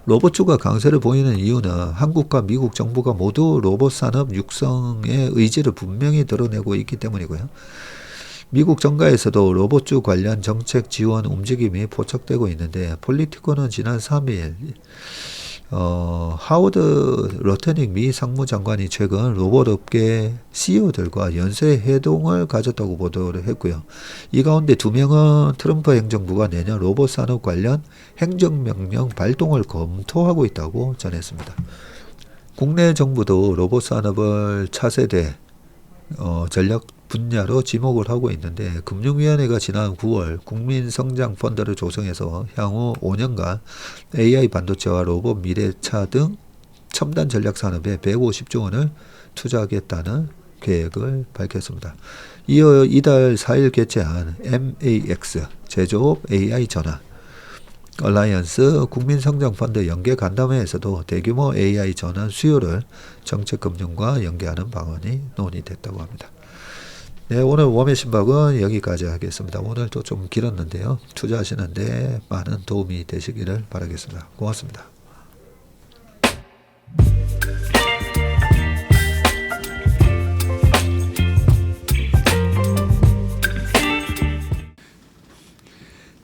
로봇주가 강세를 보이는 이유는 한국과 미국 정부가 모두 로봇 산업 육성의 의지를 분명히 드러내고 있기 때문이고요. 미국 정가에서도 로봇주 관련 정책 지원 움직임이 포착되고 있는데 폴리티코는 지난 3일 하워드 로터닉 미 상무장관이 최근 로봇업계 CEO들과 연쇄 회동을 가졌다고 보도를 했고요. 이 가운데 2명은 트럼프 행정부가 내년 로봇 산업 관련 행정명령 발동을 검토하고 있다고 전했습니다. 국내 정부도 로봇 산업을 차세대 전략 분야로 지목을 하고 있는데 금융위원회가 지난 9월 국민성장펀드를 조성해서 향후 5년간 AI 반도체와 로봇 미래차 등 첨단 전략 산업에 150조 원을 투자하겠다는 계획을 밝혔습니다. 이어 이달 4일 개최한 MAX 제조업 AI 전환 얼라이언스 국민성장펀드 연계 간담회에서도 대규모 AI 전환 수요를 정책금융과 연계하는 방안이 논의됐다고 합니다. 네, 오늘 웜의 신박은 여기까지 하겠습니다. 오늘도 좀 길었는데요. 투자하시는데 많은 도움이 되시기를 바라겠습니다. 고맙습니다.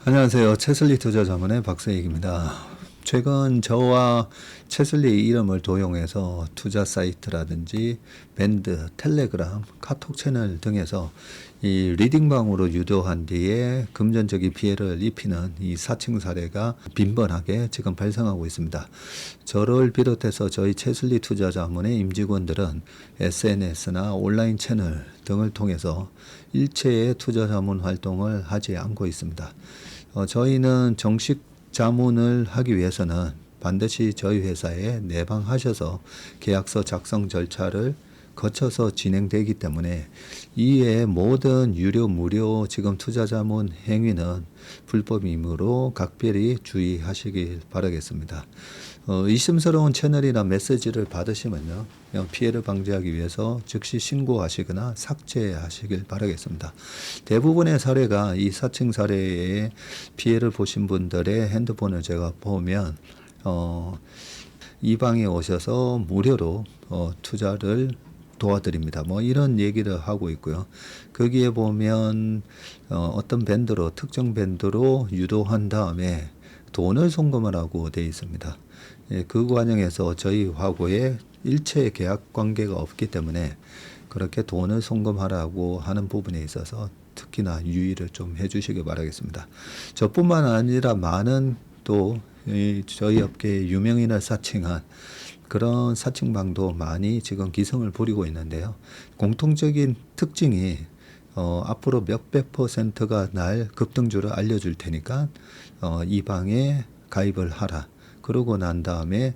안녕하세요. 채슬리 투자자문의 박세익입니다. 최근 저와 채슬리 이름을 도용해서 투자 사이트라든지 밴드, 텔레그램, 카톡 채널 등에서 이 리딩방으로 유도한 뒤에 금전적인 피해를 입히는 이 사칭 사례가 빈번하게 지금 발생하고 있습니다. 저를 비롯해서 저희 채슬리 투자자문의 임직원들은 SNS나 온라인 채널 등을 통해서 일체의 투자자문 활동을 하지 않고 있습니다. 저희는 정식 자문을 하기 위해서는 반드시 저희 회사에 내방하셔서 계약서 작성 절차를 거쳐서 진행되기 때문에 이외의 모든 유료 무료 지금 투자자문 행위는 불법이므로 각별히 주의하시길 바라겠습니다. 의심스러운 채널이나 메시지를 받으시면요, 그냥 피해를 방지하기 위해서 즉시 신고하시거나 삭제하시길 바라겠습니다. 대부분의 사례가 이 사칭 사례에 피해를 보신 분들의 핸드폰을 제가 보면 이 방에 오셔서 무료로 투자를 도와드립니다. 뭐 이런 얘기를 하고 있고요. 거기에 보면 어떤 밴드로 특정 밴드로 유도한 다음에 돈을 송금하라고 되어 있습니다. 예, 그 과정에서 저희 하고의 일체 계약 관계가 없기 때문에 그렇게 돈을 송금하라고 하는 부분에 있어서 특히나 유의를 좀 해주시기 바라겠습니다. 저뿐만 아니라 많은 또 저희 업계의 유명인을 사칭한 그런 사칭방도 많이 지금 기승을 부리고 있는데요. 공통적인 특징이 앞으로 몇백 %가 날 급등주를 알려줄 테니까 이 방에 가입을 하라. 그러고 난 다음에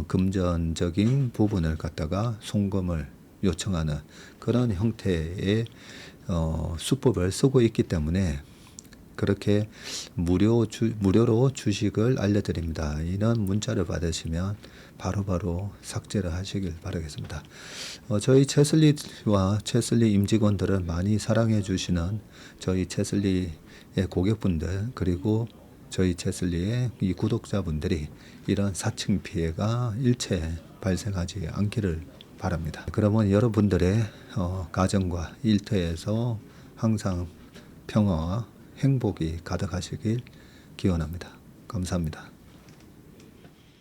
금전적인 부분을 갖다가 송금을 요청하는 그런 형태의 수법을 쓰고 있기 때문에 그렇게 무료로 주식을 알려드립니다. 이런 문자를 받으시면 바로바로 삭제를 하시길 바라겠습니다. 저희 채슬리와 채슬리 임직원들을 많이 사랑해 주시는 저희 채슬리의 고객분들 그리고 저희 채슬리의 이 구독자분들이 이런 사칭 피해가 일체 발생하지 않기를 바랍니다. 그러면 여러분들의 가정과 일터에서 항상 평화와 행복이 가득하시길 기원합니다. 감사합니다.